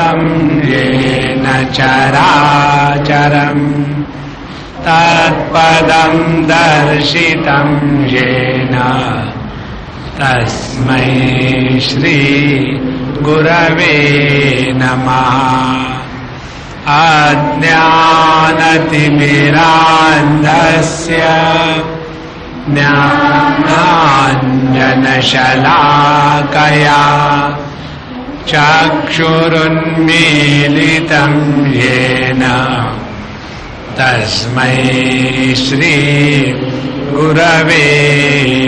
तं येन चराचरम् तत्पदं दर्शितं येन तस्मै श्री गुरवे नमः। अज्ञानतिमिरान्धस्य ज्ञानाञ्जनशलाकया चक्षुरुन्मीलितं येन तस्मै श्री गुरवे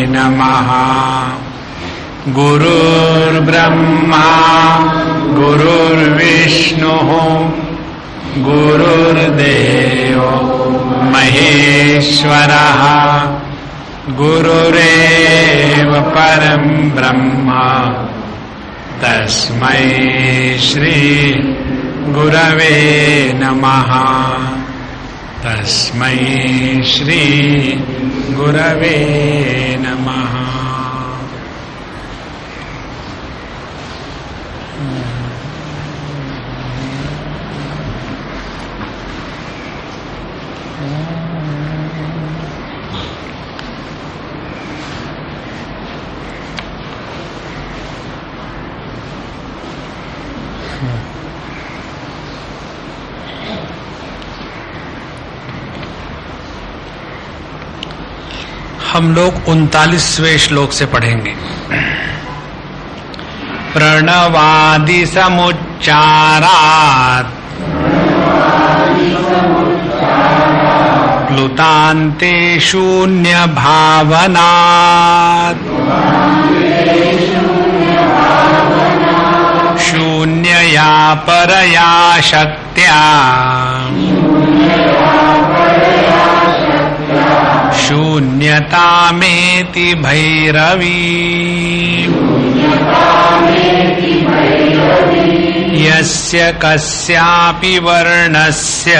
नमः। गुरुर्ब्रह्मा गुरुर्विष्णुः गुरुर्देवो महेश्वरः गुरुरेव परं ब्रह्म तस्मै श्री गुरवे नमः। तस्मै श्री गुरवे नमः। हम लोग 39वें श्लोक से पढ़ेंगे। प्रणवादि समुच्चारात् प्लुतान्ते शून्य भावनात् शून्यया परया शक्त्या शून्यतामेति भैरवी यस्य कस्यापि वर्णस्य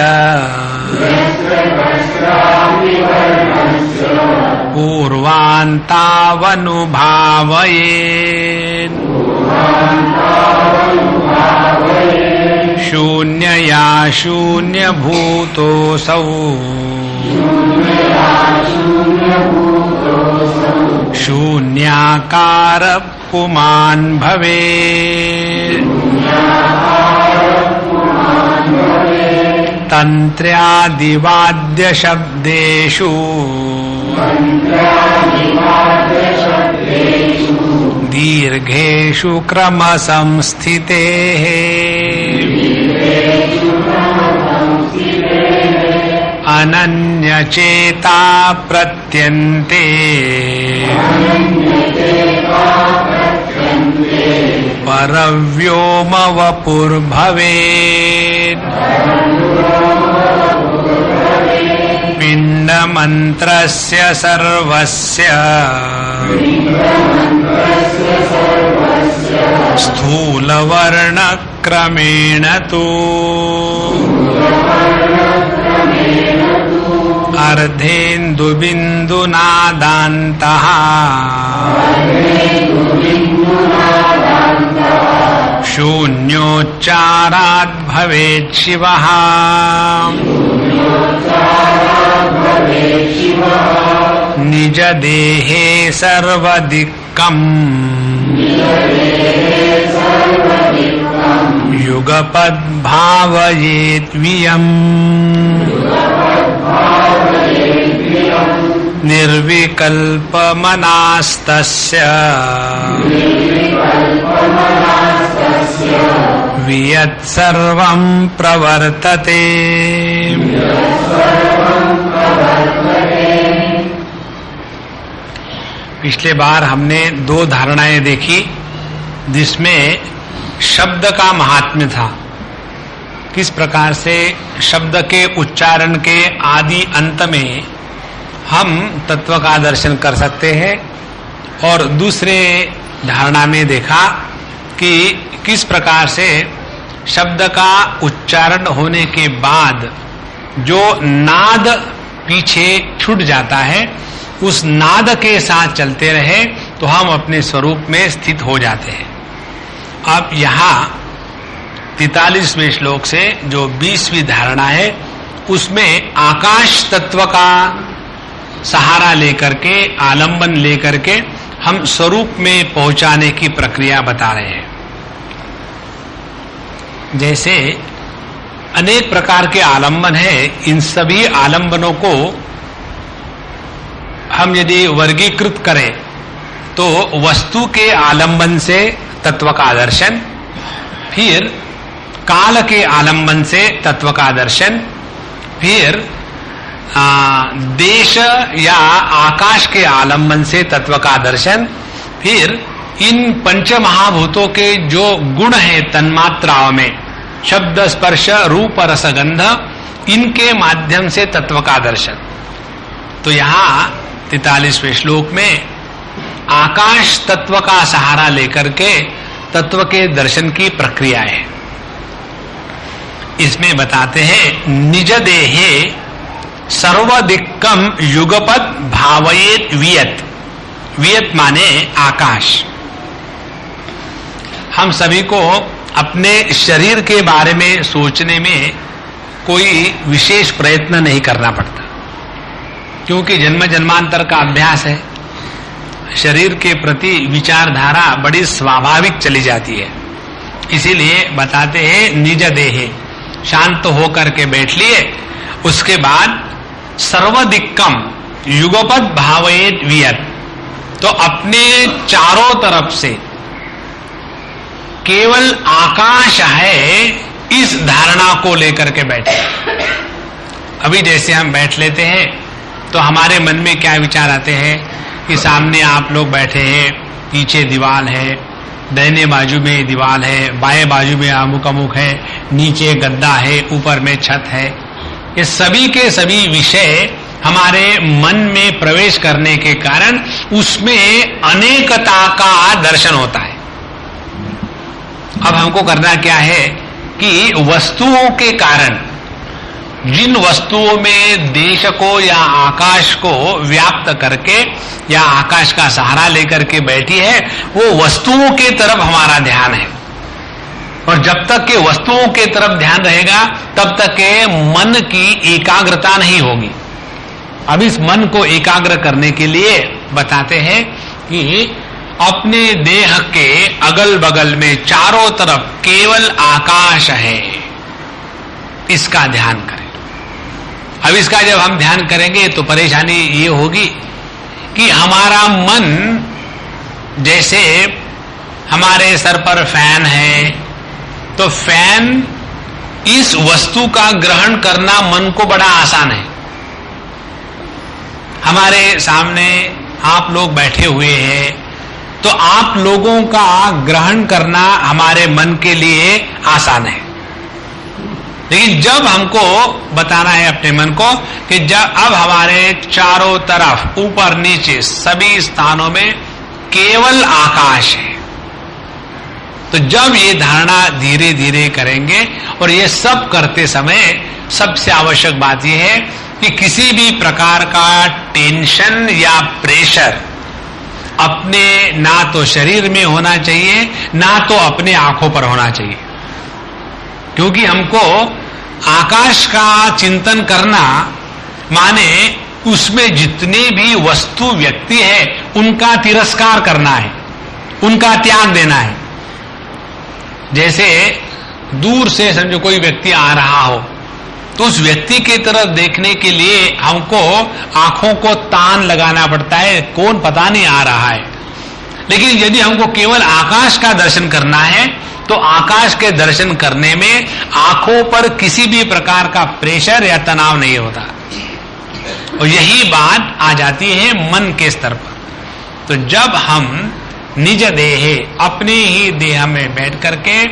पूर्वान्तावनुभावयेत् शून्यया शून्यभूतोऽसौ शून्याकार पुमान् भवेत्। तन्त्र्यादिवाद्यशब्देषु दीर्घेषु क्रमसंस्थितेः अनन्यचेता प्रत्यन्ते परव्योमवपुर्भवेत्। पिण्डमन्त्रस्य सर्वस्य स्थूलवर्णक्रमेण तु अर्धेन्दुबिन्दुनादान्तः शून्योच्चारात् भवेत् शिवः। निजदेहे सर्वदिक्कम् युगपद्भावयेद्वियम्। निर्विकल्पमनास्तस्य वियत्सर्वं प्रवर्तते। पिछले बार हमने 2 धारणाएं देखी जिसमें शब्द का महात्म्य था। किस प्रकार से शब्द के उच्चारण के आदि अंत में हम तत्व का दर्शन कर सकते हैं, और दूसरे धारणा में देखा कि किस प्रकार से शब्द का उच्चारण होने के बाद जो नाद पीछे छूट जाता है उस नाद के साथ चलते रहे तो हम अपने स्वरूप में स्थित हो जाते हैं। अब यहाँ 43वें श्लोक से जो 20वीं धारणा है, उसमें आकाश तत्व का सहारा लेकर के, आलंबन लेकर के हम स्वरूप में पहुंचाने की प्रक्रिया बता रहे हैं। जैसे अनेक प्रकार के आलंबन हैं, इन सभी आलंबनों को हम यदि वर्गीकृत करें तो वस्तु के आलंबन से तत्व का दर्शन, फिर काल के आलंबन से तत्व का दर्शन, फिर देश या आकाश के आलंबन से तत्व का दर्शन, फिर इन पंच महाभूतों के जो गुण हैं तन्मात्राओं में, शब्द स्पर्श रूप रस गंध, इनके माध्यम से तत्व का दर्शन। तो यहां 43वें श्लोक में आकाश तत्व का सहारा लेकर के तत्व के दर्शन की प्रक्रिया है। इसमें बताते हैं निज देहे सर्वदिक्कम युगपद भावयेत वियत। वियत माने आकाश। हम सभी को अपने शरीर के बारे में सोचने में कोई विशेष प्रयत्न नहीं करना पड़ता, क्योंकि जन्म जन्मांतर का अभ्यास है। शरीर के प्रति विचारधारा बड़ी स्वाभाविक चली जाती है। इसीलिए बताते हैं निज देहे, शांत होकर के बैठ लिए, उसके बाद सर्वदिक्कम युगपद भावयेत वियत। तो अपने चारों तरफ से केवल आकाश है, इस धारणा को लेकर के बैठे। अभी जैसे हम बैठ लेते हैं तो हमारे मन में क्या विचार आते हैं कि सामने आप लोग बैठे हैं, पीछे दीवार है, दाहिने बाजू में दीवार है, बाएं बाजू में अमुक अमुक है, नीचे गद्दा है, ऊपर में छत है। ये सभी के सभी विषय हमारे मन में प्रवेश करने के कारण उसमें अनेकता का दर्शन होता है। अब हमको करना क्या है कि वस्तुओं के कारण, जिन वस्तुओं में देश को या आकाश को व्याप्त करके या आकाश का सहारा लेकर के बैठी है, वो वस्तुओं के तरफ हमारा ध्यान है। और जब तक के वस्तुओं के तरफ ध्यान रहेगा तब तक के मन की एकाग्रता नहीं होगी। अब इस मन को एकाग्र करने के लिए बताते हैं कि अपने देह के अगल बगल में चारों तरफ केवल आकाश है, इसका ध्यान करें। अब इसका जब हम ध्यान करेंगे तो परेशानी ये होगी कि हमारा मन, जैसे हमारे सर पर फैन है, तो फैन, इस वस्तु का ग्रहण करना मन को बड़ा आसान है। हमारे सामने आप लोग बैठे हुए हैं, तो आप लोगों का ग्रहण करना हमारे मन के लिए आसान है। लेकिन जब हमको बताना है अपने मन को कि जब अब हमारे चारों तरफ ऊपर नीचे सभी स्थानों में केवल आकाश है, तो जब ये धारणा धीरे धीरे करेंगे, और ये सब करते समय सबसे आवश्यक बात यह है कि किसी भी प्रकार का टेंशन या प्रेशर अपने ना तो शरीर में होना चाहिए, ना तो अपने आंखों पर होना चाहिए। क्योंकि हमको आकाश का चिंतन करना माने उसमें जितने भी वस्तु व्यक्ति है उनका तिरस्कार करना है, उनका त्याग देना है। जैसे दूर से समझो कोई व्यक्ति आ रहा हो, तो उस व्यक्ति की तरफ देखने के लिए हमको आंखों को तान लगाना पड़ता है, कौन पता नहीं आ रहा है। लेकिन यदि हमको केवल आकाश का दर्शन करना है तो आकाश के दर्शन करने में आंखों पर किसी भी प्रकार का प्रेशर या तनाव नहीं होता। और यही बात आ जाती है मन के स्तर पर। तो जब हम निज देहे, अपने ही देह में बैठ करके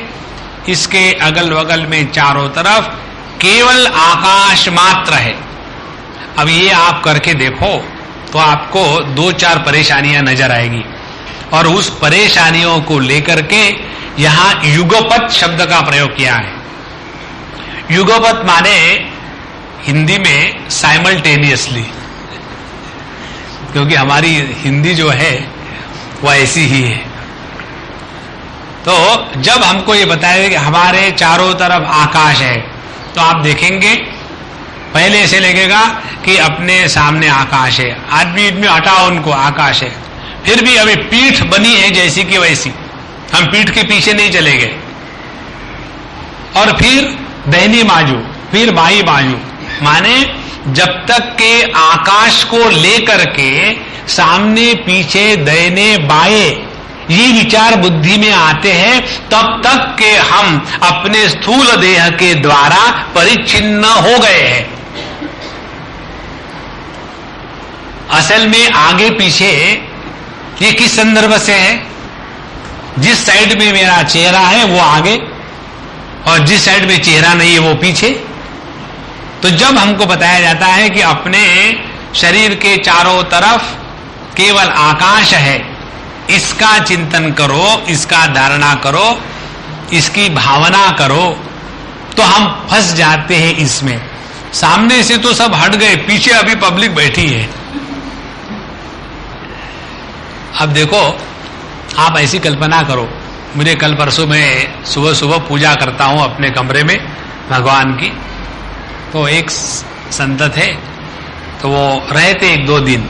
इसके अगल बगल में चारों तरफ केवल आकाश मात्र है। अब ये आप करके देखो तो आपको 2-4 परेशानियां नजर आएगी, और उस परेशानियों को लेकर के यहां युगपत शब्द का प्रयोग किया है। युगपत माने हिंदी में साइमल्टेनियसली, क्योंकि हमारी हिंदी जो है वह ऐसी ही है। तो जब हमको ये बताया कि हमारे चारों तरफ आकाश है, तो आप देखेंगे पहले ऐसे लगेगा कि अपने सामने आकाश है, आदमी हटाओ उनको, आकाश है। फिर भी अभी पीठ बनी है जैसी की वैसी, हम पीठ के पीछे नहीं चले गए। और फिर दाहिनी बाजू, फिर बाई बाजू, माने जब तक के आकाश को लेकर के सामने पीछे दाहिने बाएं ये विचार बुद्धि में आते हैं, तब तक के हम अपने स्थूल देह के द्वारा परिच्छिन्न हो गए हैं। असल में आगे पीछे ये किस संदर्भ से है? जिस साइड में मेरा चेहरा है वो आगे, और जिस साइड में चेहरा नहीं है वो पीछे। तो जब हमको बताया जाता है कि अपने शरीर के चारों तरफ केवल आकाश है, इसका चिंतन करो, इसका धारणा करो, इसकी भावना करो, तो हम फंस जाते हैं इसमें। सामने से तो सब हट गए, पीछे अभी पब्लिक बैठी है। अब देखो, आप ऐसी कल्पना करो, मुझे कल परसों में सुबह सुबह पूजा करता हूं अपने कमरे में भगवान की। तो एक संत थे, तो वो रहे थे 1-2 दिन।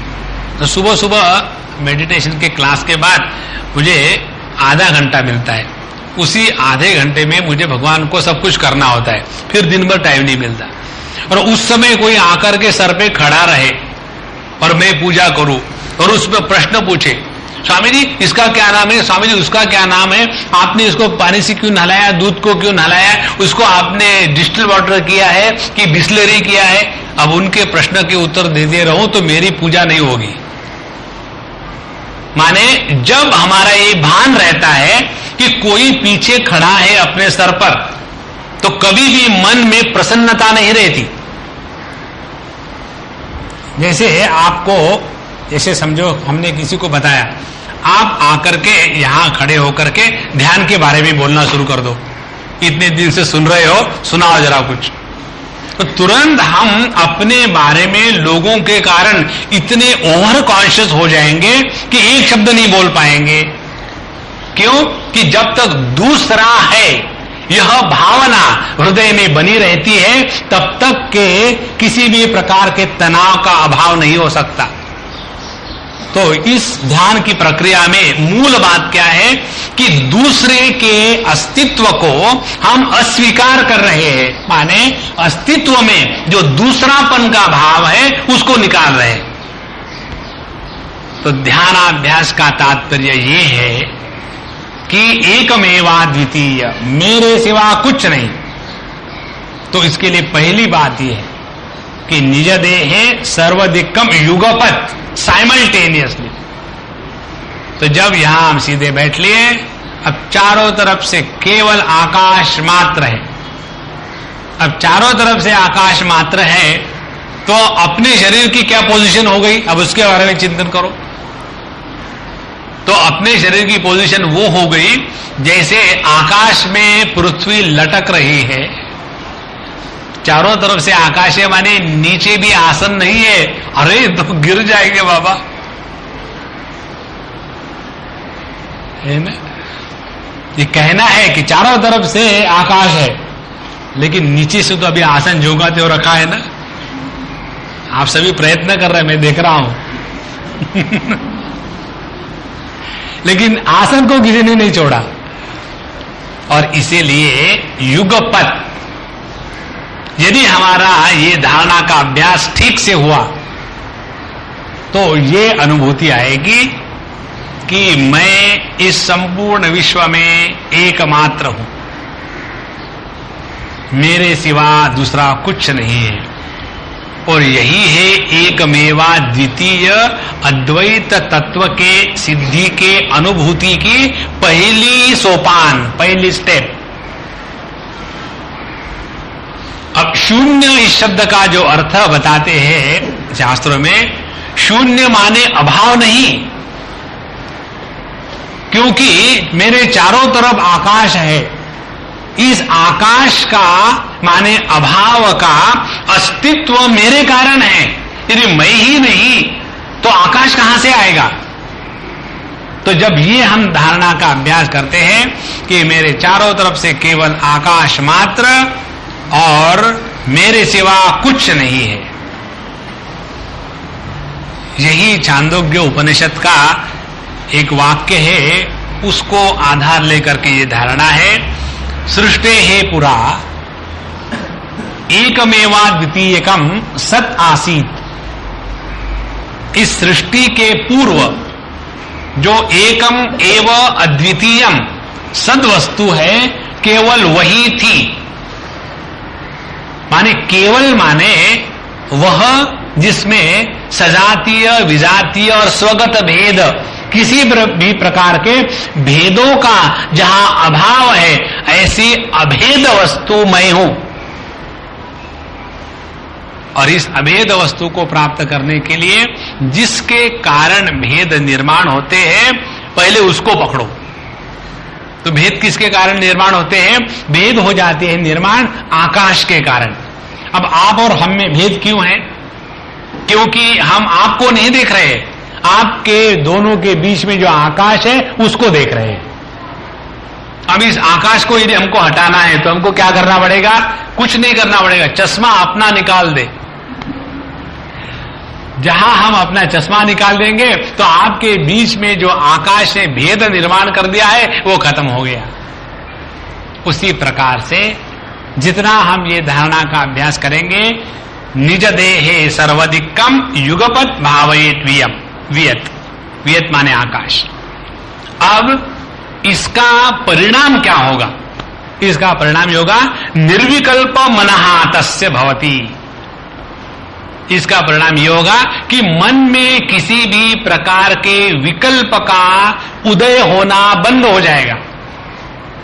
तो सुबह सुबह मेडिटेशन के क्लास के बाद मुझे आधा घंटा मिलता है। उसी आधे घंटे में मुझे भगवान को सब कुछ करना होता है, फिर दिन भर टाइम नहीं मिलता। और उस समय कोई आकर के सर पे खड़ा रहे और मैं पूजा करूं और उसमें प्रश्न पूछे, स्वामी जी इसका क्या नाम है, स्वामी जी उसका क्या नाम है, आपने इसको पानी से क्यों नहलाया, दूध को क्यों नहलाया, उसको आपने डिस्टिल वाटर किया है कि बिस्लरी किया है। अब उनके प्रश्न के उत्तर दे रहूं तो मेरी पूजा नहीं होगी। माने जब हमारा ये भान रहता है कि कोई पीछे खड़ा है अपने सर पर, तो कभी भी मन में प्रसन्नता नहीं रहती। जैसे आपको, जैसे समझो हमने किसी को बताया, आप आकर के यहां खड़े होकर के ध्यान के बारे में बोलना शुरू कर दो, इतने दिन से सुन रहे हो, सुनाओ जरा कुछ। तो तुरंत हम अपने बारे में लोगों के कारण इतने ओवर कॉन्शियस हो जाएंगे कि एक शब्द नहीं बोल पाएंगे। क्यों? कि जब तक दूसरा है यह भावना हृदय में बनी रहती है, तब तक के किसी भी प्रकार के तनाव का अभाव नहीं हो सकता। तो इस ध्यान की प्रक्रिया में मूल बात क्या है कि दूसरे के अस्तित्व को हम अस्वीकार कर रहे हैं, माने अस्तित्व में जो दूसरापन का भाव है उसको निकाल रहे हैं। तो ध्यानाभ्यास का तात्पर्य ये है कि एकमेवा द्वितीय, मेरे सिवा कुछ नहीं। तो इसके लिए पहली बात यह है कि निज देहे सर्वदिक्कम युगपत, साइमल्टेनियसली। तो जब यहां हम सीधे बैठ लिए, अब चारों तरफ से केवल आकाश मात्र है। अब चारों तरफ से आकाश मात्र है, तो अपने शरीर की क्या पोजीशन हो गई, अब उसके बारे में चिंतन करो। तो अपने शरीर की पोजीशन वो हो गई जैसे आकाश में पृथ्वी लटक रही है, चारों तरफ से आकाश है, माने नीचे भी आसन नहीं है। अरे तो गिर जाएंगे बाबा, है ना? ये कहना है कि चारों तरफ से आकाश है, लेकिन नीचे से तो अभी आसन जोगाते हो रखा है ना। आप सभी प्रयत्न कर रहे हैं, मैं देख रहा हूं लेकिन आसन को किसी ने नहीं छोड़ा। और इसीलिए युगपत, यदि हमारा ये धारणा का अभ्यास ठीक से हुआ तो ये अनुभूति आएगी कि मैं इस संपूर्ण विश्व में एकमात्र हूं, मेरे सिवा दूसरा कुछ नहीं है। और यही है एकमेवा द्वितीय अद्वैत तत्व के सिद्धि के अनुभूति की पहली सोपान, पहली स्टेप। अब शून्य इस शब्द का जो अर्थ बताते हैं शास्त्रों में, शून्य माने अभाव नहीं, क्योंकि मेरे चारों तरफ आकाश है। इस आकाश का माने अभाव का अस्तित्व मेरे कारण है। यदि मैं ही नहीं तो आकाश कहां से आएगा? तो जब ये हम धारणा का अभ्यास करते हैं कि मेरे चारों तरफ से केवल आकाश मात्र और मेरे सिवा कुछ नहीं है, यही छांदोग्य उपनिषद का एक वाक्य है, उसको आधार लेकर के ये धारणा है। सृष्टे हे पुरा एकमेवा द्वितीयकम सत आसीत। इस सृष्टि के पूर्व जो एकम एव अद्वितीयम सद वस्तु है, केवल वही थी। माने केवल माने वह जिसमें सजातीय विजातीय और स्वगत भेद, किसी भी प्रकार के भेदों का जहां अभाव है, ऐसी अभेद वस्तु मैं हूं। और इस अभेद वस्तु को प्राप्त करने के लिए जिसके कारण भेद निर्माण होते हैं, पहले उसको पकड़ो। तो भेद किसके कारण निर्माण होते हैं? भेद हो जाते हैं निर्माण आकाश के कारण। अब आप और हम में भेद क्यों है? क्योंकि हम आपको नहीं देख रहे, आपके दोनों के बीच में जो आकाश है उसको देख रहे हैं। अब इस आकाश को यदि हमको हटाना है तो हमको क्या करना पड़ेगा? कुछ नहीं करना पड़ेगा, चश्मा अपना निकाल दे। जहां हम अपना चश्मा निकाल देंगे तो आपके बीच में जो आकाश ने भेद निर्माण कर दिया है वो खत्म हो गया। उसी प्रकार से जितना हम ये धारणा का अभ्यास करेंगे, निज देहे सर्वाधिकम युगपत भावयेत वियत। वियत माने आकाश। अब इसका परिणाम क्या होगा? इसका परिणाम होगा निर्विकल्प मनहा तस्य भवति। इसका परिणाम यह होगा कि मन में किसी भी प्रकार के विकल्प का उदय होना बंद हो जाएगा।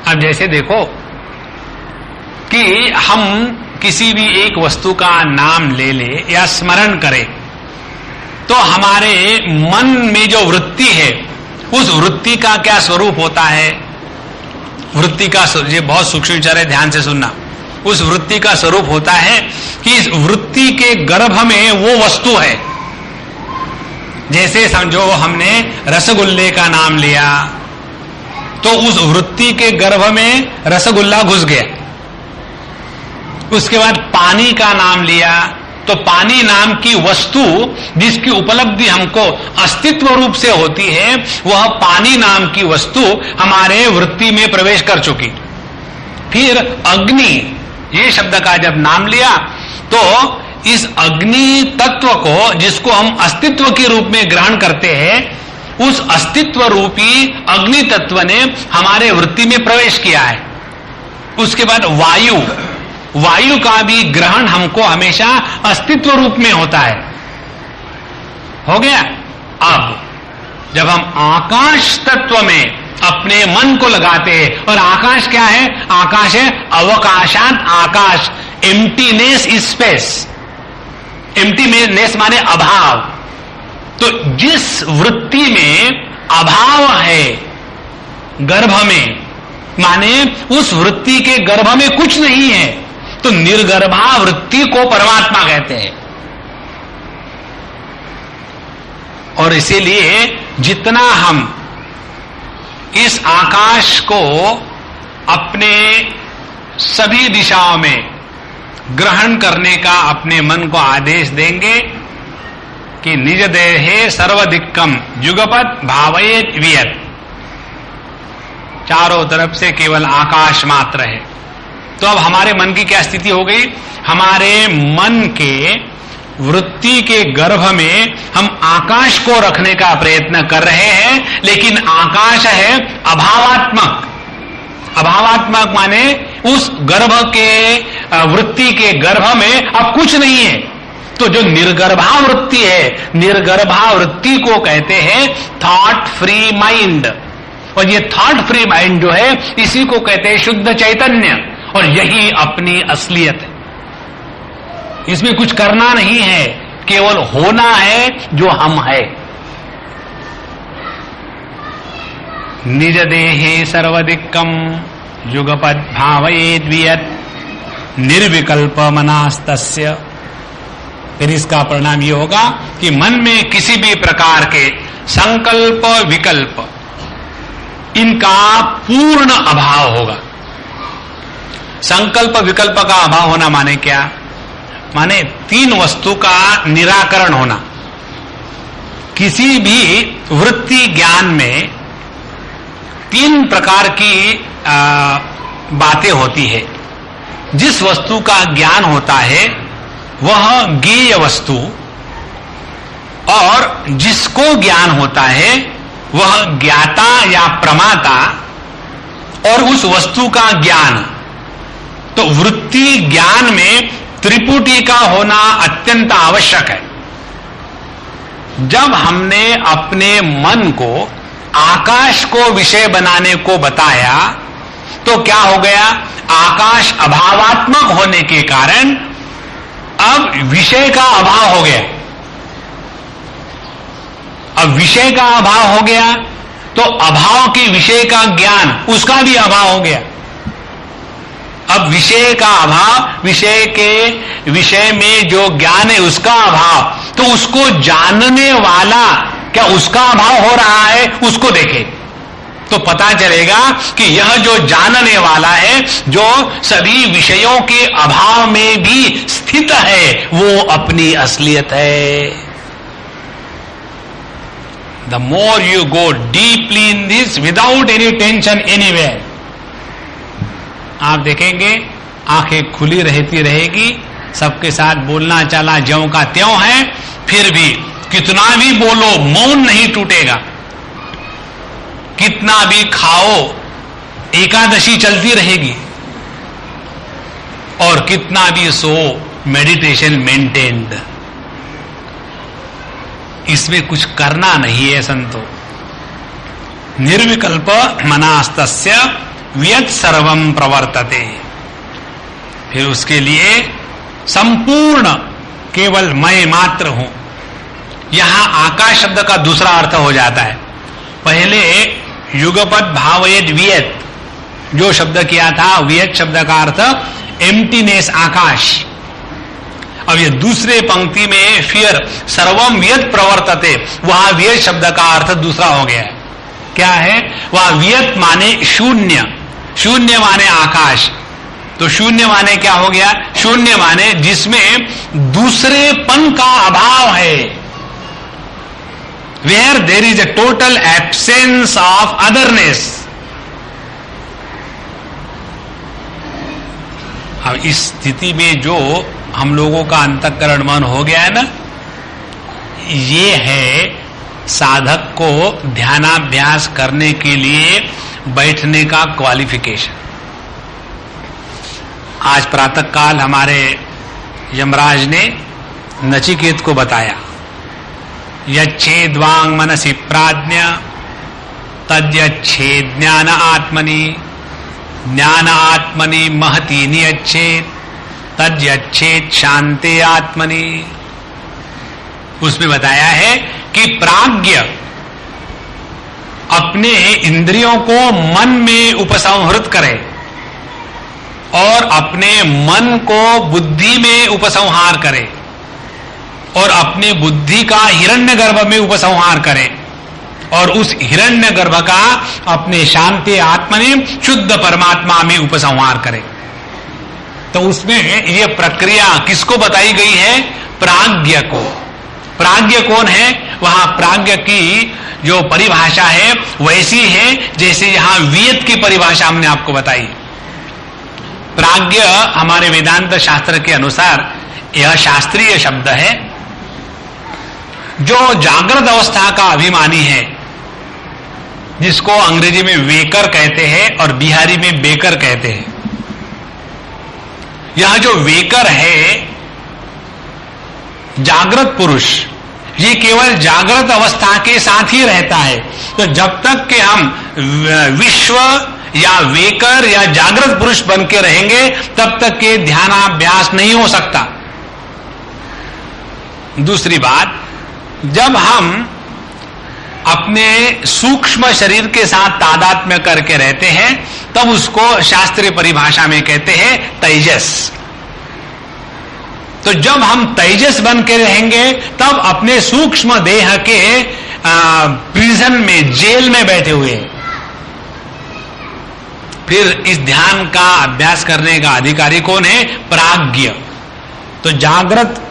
अब जैसे देखो कि हम किसी भी एक वस्तु का नाम ले ले या स्मरण करें, तो हमारे मन में जो वृत्ति है, उस वृत्ति का क्या स्वरूप होता है? वृत्ति का, ये बहुत सूक्ष्म विचार है, ध्यान से सुनना। उस वृत्ति का स्वरूप होता है कि इस वृत्ति के गर्भ में वो वस्तु है। जैसे समझो हमने रसगुल्ले का नाम लिया, तो उस वृत्ति के गर्भ में रसगुल्ला घुस गया। उसके बाद पानी का नाम लिया, तो पानी नाम की वस्तु जिसकी उपलब्धि हमको अस्तित्व रूप से होती है, वह पानी नाम की वस्तु हमारे वृत्ति में प्रवेश कर चुकी। फिर अग्नि, ये शब्द का जब नाम लिया, तो इस अग्नि तत्व को जिसको हम अस्तित्व के रूप में ग्रहण करते हैं, उस अस्तित्व रूपी अग्नि तत्व ने हमारे वृत्ति में प्रवेश किया है। उसके बाद वायु, वायु का भी ग्रहण हमको हमेशा अस्तित्व रूप में होता है। हो गया। अब जब हम आकाश तत्व में अपने मन को लगाते हैं, और आकाश क्या है? आकाश है अवकाशात आकाश, एम्प्टीनेस स्पेस। एम्प्टीनेस माने अभाव। तो जिस वृत्ति में अभाव है गर्भ में, माने उस वृत्ति के गर्भ में कुछ नहीं है, तो निर्गर्भा वृत्ति को परमात्मा कहते हैं। और इसीलिए जितना हम इस आकाश को अपने सभी दिशाओं में ग्रहण करने का अपने मन को आदेश देंगे कि निज देहे सर्वधिक्कम युगपत भावयेत वियत, चारों तरफ से केवल आकाश मात्र है। तो अब हमारे मन की क्या स्थिति हो गई? हमारे मन के वृत्ति के गर्भ में हम आकाश को रखने का प्रयत्न कर रहे हैं, लेकिन आकाश है अभावात्मक। अभावात्मक माने उस गर्भ के वृत्ति के गर्भ में अब कुछ नहीं है। तो जो निर्गर्भा वृत्ति है, निर्गर्भा वृत्ति को कहते हैं थॉट फ्री माइंड। और ये थॉट फ्री माइंड जो है, इसी को कहते हैं शुद्ध चैतन्य। और यही अपनी असलियत है। इसमें कुछ करना नहीं है, केवल होना है जो हम है। निज देहे सर्वदिक्कम युगपद भावयेत वियत निर्विकल्प मनास्तस्य। फिर इसका परिणाम यह होगा कि मन में किसी भी प्रकार के संकल्प विकल्प इनका पूर्ण अभाव होगा। संकल्प विकल्प का अभाव होना माने क्या? माने तीन वस्तु का निराकरण होना। किसी भी वृत्ति ज्ञान में तीन प्रकार की बातें होती है। जिस वस्तु का ज्ञान होता है वह ज्ञेय वस्तु, और जिसको ज्ञान होता है वह ज्ञाता या प्रमाता, और उस वस्तु का ज्ञान। तो वृत्ति ज्ञान में त्रिपुटी का होना अत्यंत आवश्यक है। जब हमने अपने मन को आकाश को विषय बनाने को बताया तो क्या हो गया? आकाश अभावात्मक होने के कारण अब विषय का अभाव हो गया। अब विषय का अभाव हो गया तो अभाव के विषय का ज्ञान, उसका भी अभाव हो गया। अब विषय का अभाव, विषय में जो ज्ञान है उसका अभाव, तो उसको जानने वाला क्या उसका अभाव हो रहा है? उसको देखे तो पता चलेगा कि यह जो जानने वाला है, जो सभी विषयों के अभाव में भी स्थित है, वो अपनी असलियत है। The more you go deeply in this without any tension anywhere, आप देखेंगे आंखें खुली रहती रहेगी, सबके साथ बोलना चाला ज्यों का त्यों है, फिर भी कितना भी बोलो मौन नहीं टूटेगा। कितना भी खाओ एकादशी चलती रहेगी, और कितना भी सो मेडिटेशन मेंटेन्ड। इसमें कुछ करना नहीं है संतो। निर्विकल्प मनास्तस्य वियत सर्वम प्रवर्तते। फिर उसके लिए संपूर्ण केवल मैं मात्र हूं। यहां आकाश शब्द का दूसरा अर्थ हो जाता है। पहले युगपद भावयद वियत जो शब्द किया था, वियत शब्द का अर्थ एम्प्टीनेस, आकाश। अब ये दूसरे पंक्ति में फिर सर्वम वियत प्रवर्तते, वहां वियत शब्द का अर्थ दूसरा हो गया है। क्या है? वह वियत माने शून्य, शून्य माने आकाश। तो शून्य माने क्या हो गया? शून्य माने जिसमें दूसरेपन का अभाव है, where there is a total absence of otherness. अब इस स्थिति में जो हम लोगों का अंतःकरण मन हो गया है ना, ये है साधक को ध्यानाभ्यास करने के लिए बैठने का क्वालिफिकेशन। आज प्रातः काल हमारे यमराज ने नचिकेत को बताया, यच्छेद्वांग मनसि प्राज्ञ तद्यच्छेद ज्ञान आत्मनि, ज्ञान आत्मनि महति नियच्छेद तद्यच्छेद शांते आत्मनि। उसमें बताया है कि प्राज्ञ अपने इंद्रियों को मन में उपसंहृत करे और अपने मन को बुद्धि में उपसंहार करे और अपने बुद्धि का हिरण्यगर्भ में उपसंहार करे और उस हिरण्यगर्भ का अपने शांति आत्मनि शुद्ध परमात्मा में उपसंहार करे। तो उसमें यह प्रक्रिया किसको बताई गई है? प्राज्ञ को। प्राज्ञ कौन है? वहां प्राज्ञ की जो परिभाषा है वैसी है जैसे यहां वियत की परिभाषा हमने आपको बताई। प्राज्ञ हमारे वेदांत शास्त्र के अनुसार यह शास्त्रीय शब्द है जो जागृत अवस्था का अभिमानी है, जिसको अंग्रेजी में वेकर कहते हैं और बिहारी में बेकर कहते हैं। यह जो वेकर है, जागृत पुरुष, ये केवल जागृत अवस्था के साथ ही रहता है। तो जब तक कि हम विश्व या वेकर या जागृत पुरुष बन के रहेंगे तब तक के ध्यानाभ्यास नहीं हो सकता। दूसरी बात, जब हम अपने सूक्ष्म शरीर के साथ तादात्म्य करके रहते हैं तब उसको शास्त्रीय परिभाषा में कहते हैं तेजस। तो जब हम तेजस बन के रहेंगे तब अपने सूक्ष्म देह के प्रिजन में, जेल में बैठे हुए हैं। फिर इस ध्यान का अभ्यास करने का अधिकारी कौन है? प्राज्ञ। तो जागृत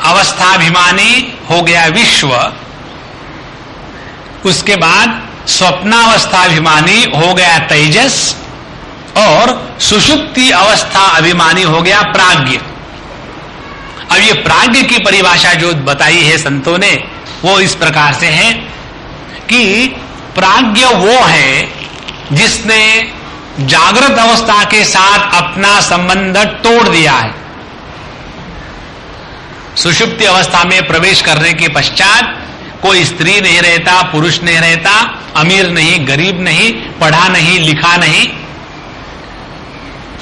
अवस्थाभिमानी हो गया विश्व, उसके बाद स्वप्नावस्थाभिमानी हो गया तेजस, और सुषुप्ति अवस्था अभिमानी हो गया प्राज्ञ। अब ये प्राज्ञ की परिभाषा जो बताई है संतों ने, वो इस प्रकार से है कि प्राज्ञ वो है जिसने जागृत अवस्था के साथ अपना संबंध तोड़ दिया है। सुषुप्ति अवस्था में प्रवेश करने के पश्चात कोई स्त्री नहीं रहता, पुरुष नहीं रहता, अमीर नहीं, गरीब नहीं, पढ़ा नहीं, लिखा नहीं,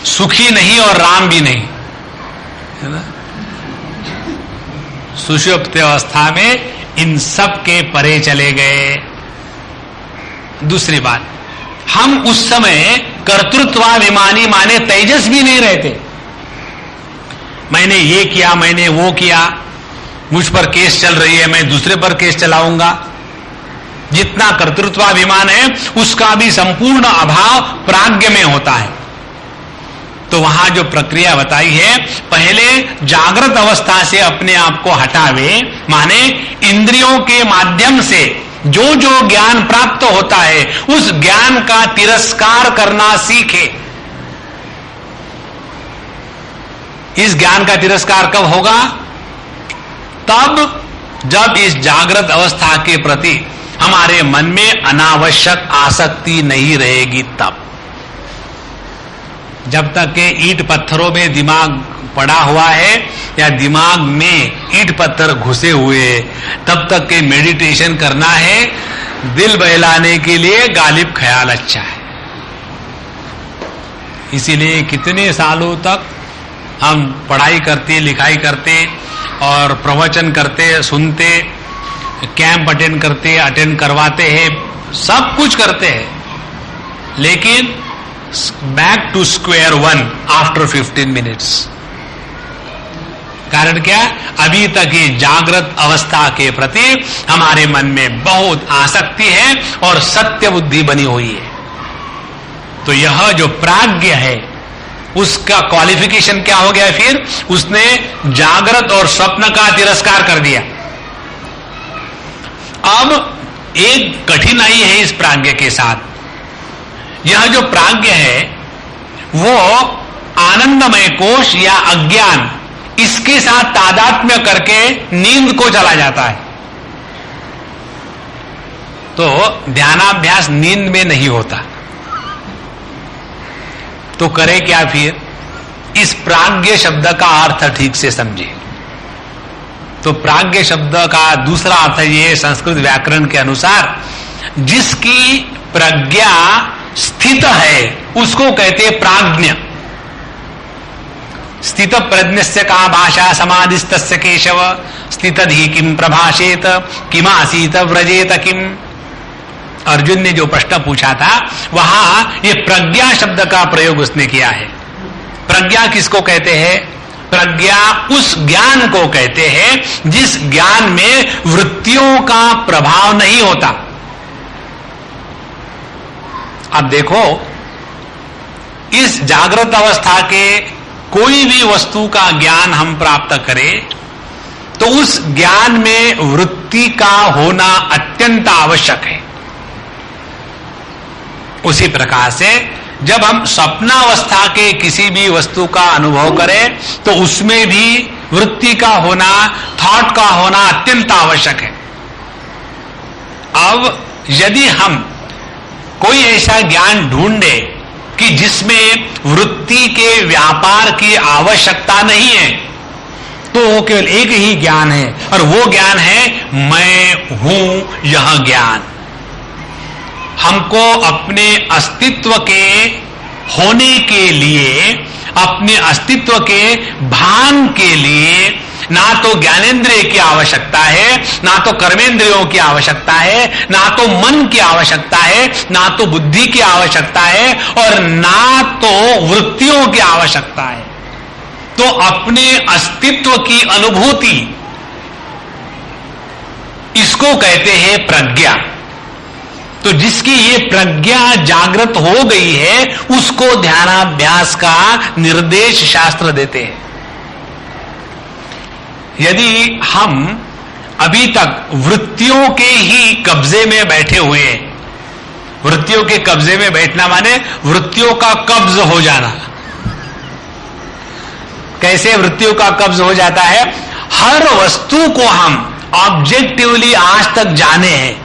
सुखी नहीं और राम भी नहीं, है ना? सुषुप्ति अवस्था में इन सब के परे चले गए। दूसरी बात, हम उस समय कर्तृत्वाभिमानी माने तेजस भी नहीं रहते। मैंने ये किया, मैंने वो किया, मुझ पर केस चल रही है, मैं दूसरे पर केस चलाऊंगा। जितना कर्तृत्वाभिमान है उसका भी संपूर्ण अभाव प्राज्ञ में होता है। तो वहां जो प्रक्रिया बताई है, पहले जागृत अवस्था से अपने आप को हटावे, माने इंद्रियों के माध्यम से जो जो ज्ञान प्राप्त होता है उस ज्ञान का तिरस्कार करना सीखे। इस ज्ञान का तिरस्कार कब होगा? तब जब इस जागृत अवस्था के प्रति हमारे मन में अनावश्यक आसक्ति नहीं रहेगी। तब जब तक के ईंट पत्थरों में दिमाग पड़ा हुआ है या दिमाग में ईंट पत्थर घुसे हुए, तब तक के मेडिटेशन करना है। दिल बहलाने के लिए गालिब ख्याल अच्छा है। इसीलिए कितने सालों तक हम पढ़ाई करते, लिखाई करते और प्रवचन करते, सुनते, कैंप अटेंड करते, अटेंड करवाते हैं, सब कुछ करते हैं, लेकिन back to square one after 15 minutes. कारण क्या? अभी तक ये जागृत अवस्था के प्रति हमारे मन में बहुत आसक्ति है और सत्य बुद्धि बनी हुई है। तो यह जो प्राज्ञ है उसका क्वालिफिकेशन क्या हो गया? फिर उसने जागृत और स्वप्न का तिरस्कार कर दिया। अब एक कठिनाई है इस प्राज्ञ के साथ। यह जो प्राज्ञ है वो आनंदमय कोश या अज्ञान, इसके साथ तादात्म्य करके नींद को चला जाता है। तो ध्यानाभ्यास नींद में नहीं होता। तो करे क्या फिर? इस प्राज्ञ शब्द का अर्थ ठीक से समझे। तो प्राज्ञ शब्द का दूसरा अर्थ ये संस्कृत व्याकरण के अनुसार, जिसकी प्रज्ञा स्थित है उसको कहते हैं प्राज्ञ। स्थित प्रज्ञस्य का भाषा समाधिस्तस्य केशव, स्थितधि किम प्रभाषेत, किमासीत व्रजेत किम। अर्जुन ने जो प्रश्न पूछा था वहां ये प्रज्ञा शब्द का प्रयोग उसने किया है। प्रज्ञा किसको कहते हैं? प्रज्ञा उस ज्ञान को कहते हैं जिस ज्ञान में वृत्तियों का प्रभाव नहीं होता। अब देखो, इस जागृत अवस्था के कोई भी वस्तु का ज्ञान हम प्राप्त करें तो उस ज्ञान में वृत्ति का होना अत्यंत आवश्यक है। उसी प्रकार से जब हम स्वप्नावस्था के किसी भी वस्तु का अनुभव करें तो उसमें भी वृत्ति का होना, थॉट का होना अत्यंत आवश्यक है। अब यदि हम कोई ऐसा ज्ञान ढूंढे कि जिसमें वृत्ति के व्यापार की आवश्यकता नहीं है, तो वो केवल एक ही ज्ञान है और वो ज्ञान है मैं हूं। यह ज्ञान हमको अपने अस्तित्व के होने के लिए, अपने अस्तित्व के भान के लिए ना तो ज्ञानेंद्रिय की आवश्यकता है, ना तो कर्मेंद्रियों की आवश्यकता है, ना तो मन की आवश्यकता है, ना तो बुद्धि की आवश्यकता है और ना तो वृत्तियों की आवश्यकता है। तो अपने अस्तित्व की अनुभूति, इसको कहते हैं प्रज्ञा। तो जिसकी ये प्रज्ञा जागृत हो गई है उसको ध्यानाभ्यास का निर्देश शास्त्र देते हैं। यदि हम अभी तक वृत्तियों के ही कब्जे में बैठे हुए हैं, वृत्तियों के कब्जे में बैठना माने वृत्तियों का कब्ज हो जाना। कैसे वृत्तियों का कब्ज हो जाता है? हर वस्तु को हम ऑब्जेक्टिवली आज तक जाने हैं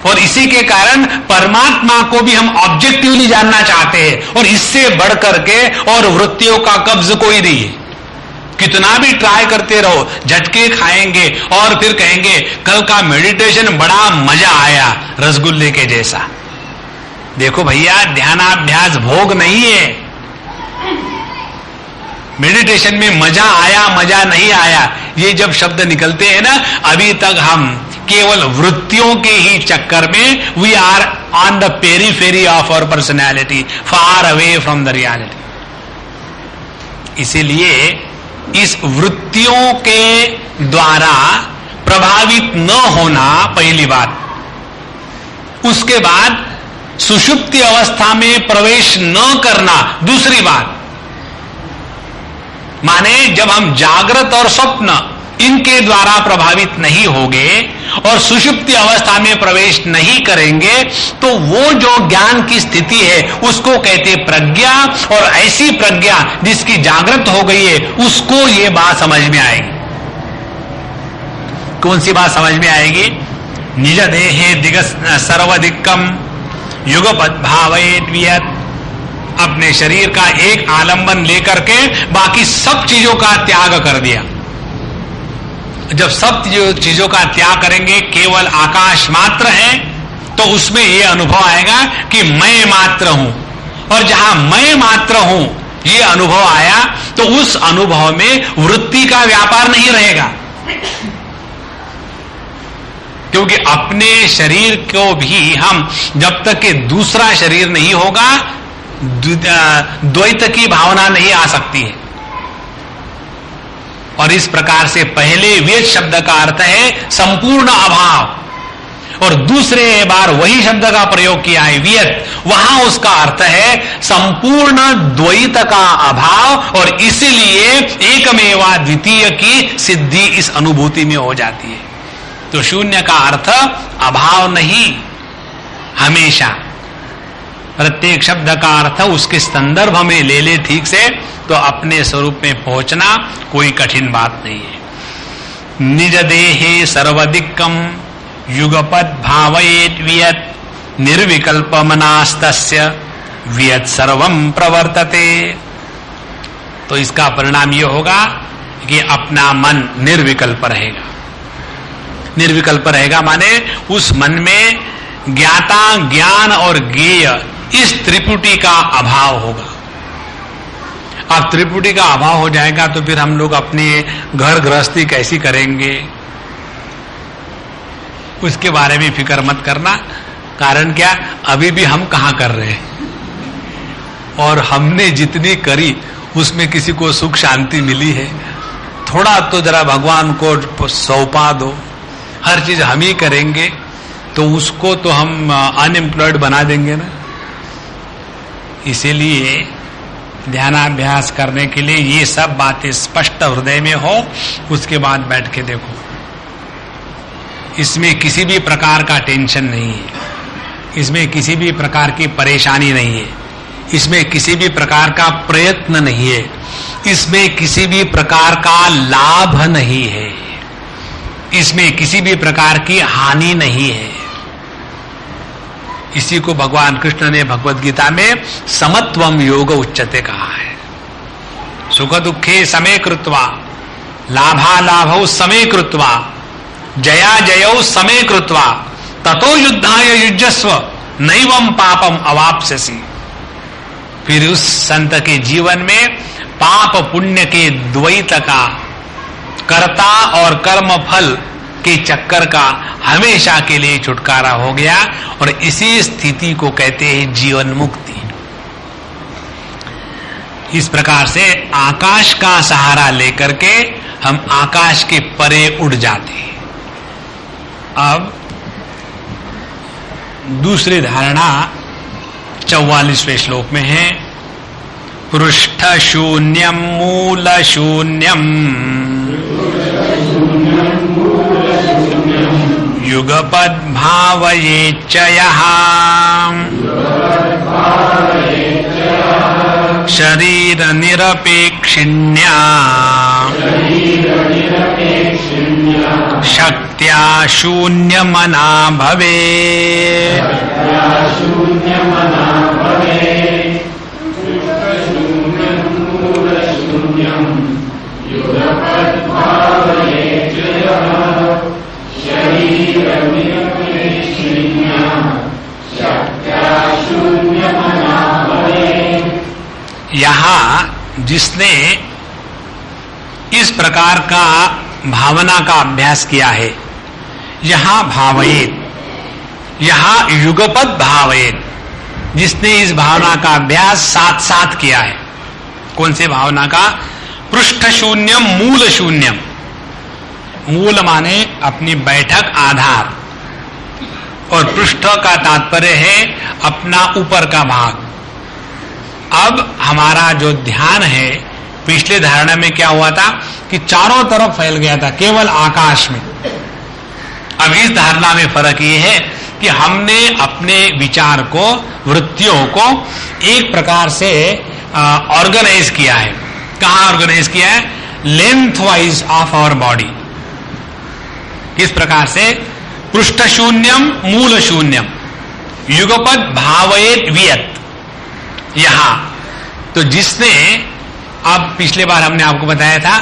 और इसी के कारण परमात्मा को भी हम ऑब्जेक्टिवली जानना चाहते हैं, और इससे बढ़ करके और वृत्तियों का कब्ज कोई नहीं है। कितना भी ट्राई करते रहो, झटके खाएंगे और फिर कहेंगे कल का मेडिटेशन बड़ा मजा आया, रसगुल्ले के जैसा। देखो भैया, ध्यानाभ्यास भोग नहीं है। मेडिटेशन में मजा आया मजा नहीं आया ये जब शब्द निकलते हैं ना, अभी तक हम केवल वृत्तियों के ही चक्कर में we are on the periphery of our personality, far away from the reality. इसीलिए इस वृत्तियों के द्वारा प्रभावित न होना पहली बात। उसके बाद सुषुप्ति अवस्था में प्रवेश न करना दूसरी बात। माने जब हम जागृत और स्वप्न इनके द्वारा प्रभावित नहीं होंगे और सुषुप्ति अवस्था में प्रवेश नहीं करेंगे तो वो जो ज्ञान की स्थिति है उसको कहते प्रज्ञा, और ऐसी प्रज्ञा जिसकी जागृत हो गई है उसको ये बात समझ में आएगी। कौन सी बात समझ में आएगी? निज देहे दिगस सर्वदिक्कम युगपद भावेत वियत। अपने शरीर का एक आलंबन लेकर के बाकी सब चीजों का त्याग कर दिया। जब सब चीजों का त्याग करेंगे, केवल आकाश मात्र है, तो उसमें यह अनुभव आएगा कि मैं मात्र हूं। और जहां मैं मात्र हूं यह अनुभव आया तो उस अनुभव में वृत्ति का व्यापार नहीं रहेगा, क्योंकि अपने शरीर को भी हम जब तक कि दूसरा शरीर नहीं होगा द्वैत की भावना नहीं आ सकती है। और इस प्रकार से पहले वेद शब्द का अर्थ है संपूर्ण अभाव, और दूसरे बार वही शब्द का प्रयोग किया है वियत, वहां उसका अर्थ है संपूर्ण द्वैत का अभाव, और इसलिए एकमेवा द्वितीय की सिद्धि इस अनुभूति में हो जाती है। तो शून्य का अर्थ अभाव नहीं, हमेशा प्रत्येक शब्द का अर्थ उसके संदर्भ में ले ले ठीक से, तो अपने स्वरूप में पहुंचना कोई कठिन बात नहीं है। निज देहे सर्वदिक्कम युगपद भावयेत वियत निर्विकल्प मनास्तस्य वियत सर्वम प्रवर्तते। तो इसका परिणाम यह होगा कि अपना मन निर्विकल्प रहेगा। निर्विकल्प रहेगा माने उस मन में ज्ञाता, ज्ञान और ज्ञेय इस त्रिपुटी का अभाव होगा। अब त्रिपुटी का अभाव हो जाएगा तो फिर हम लोग अपने घर गृहस्थी कैसी करेंगे उसके बारे में फिक्र मत करना। कारण क्या, अभी भी हम कहां कर रहे हैं, और हमने जितनी करी उसमें किसी को सुख शांति मिली है? थोड़ा तो जरा भगवान को सौंपा दो, हर चीज हम ही करेंगे तो उसको तो हम अनएम्प्लॉयड बना देंगे ना। इसीलिए ध्यानाभ्यास करने के लिए ये सब बातें स्पष्ट हृदय में हो, उसके बाद बैठ के देखो। इसमें किसी भी प्रकार का टेंशन नहीं है, इसमें किसी भी प्रकार की परेशानी नहीं है, इसमें किसी भी प्रकार का प्रयत्न नहीं है, इसमें किसी भी प्रकार का लाभ नहीं है, इसमें किसी भी प्रकार की हानि नहीं है। इसी को भगवान कृष्ण ने भगवद गीता में समत्वम योग उच्यते कहा है। सुख दुखे समे कृत्वा लाभालाभौ समे कृत्वा जया जयौ समे कृत्वा ततो युद्धाय युज्यस्व नैवं पापम अवाप्स्यसि। फिर उस संत के जीवन में पाप पुण्य के द्वैत का, कर्ता और कर्म फल के चक्कर का हमेशा के लिए छुटकारा हो गया, और इसी स्थिति को कहते हैं जीवन मुक्ति। इस प्रकार से आकाश का सहारा लेकर के हम आकाश के परे उड़ जाते हैं। अब दूसरी धारणा 44वें श्लोक में है। पृष्ठ शून्यम मूल शून्यम युगपद भावयेच्चयः शरीर निरपेक्षिण्या शक्त्या शून्यमना भवेत्। यहाँ जिसने इस प्रकार का भावना का अभ्यास किया है, यहाँ भावयेत, यहाँ युगपद भावयेत, जिसने इस भावना का अभ्यास साथ साथ किया है। कौन से भावना का? पृष्ठ शून्यम मूल शून्यम। मूल माने अपनी बैठक, आधार, और पृष्ठ का तात्पर्य है अपना ऊपर का भाग। अब हमारा जो ध्यान है, पिछले धारणा में क्या हुआ था कि चारों तरफ फैल गया था, केवल आकाश में। अब इस धारणा में फर्क ये है कि हमने अपने विचार को, वृत्तियों को एक प्रकार से ऑर्गेनाइज किया है। कहाँ ऑर्गेनाइज किया है? Length wise of our body. किस प्रकार से? पृष्ठ शून्यम मूल शून्यम युगपद भावयेत वियत। यहां तो जिसने, अब पिछले बार हमने आपको बताया था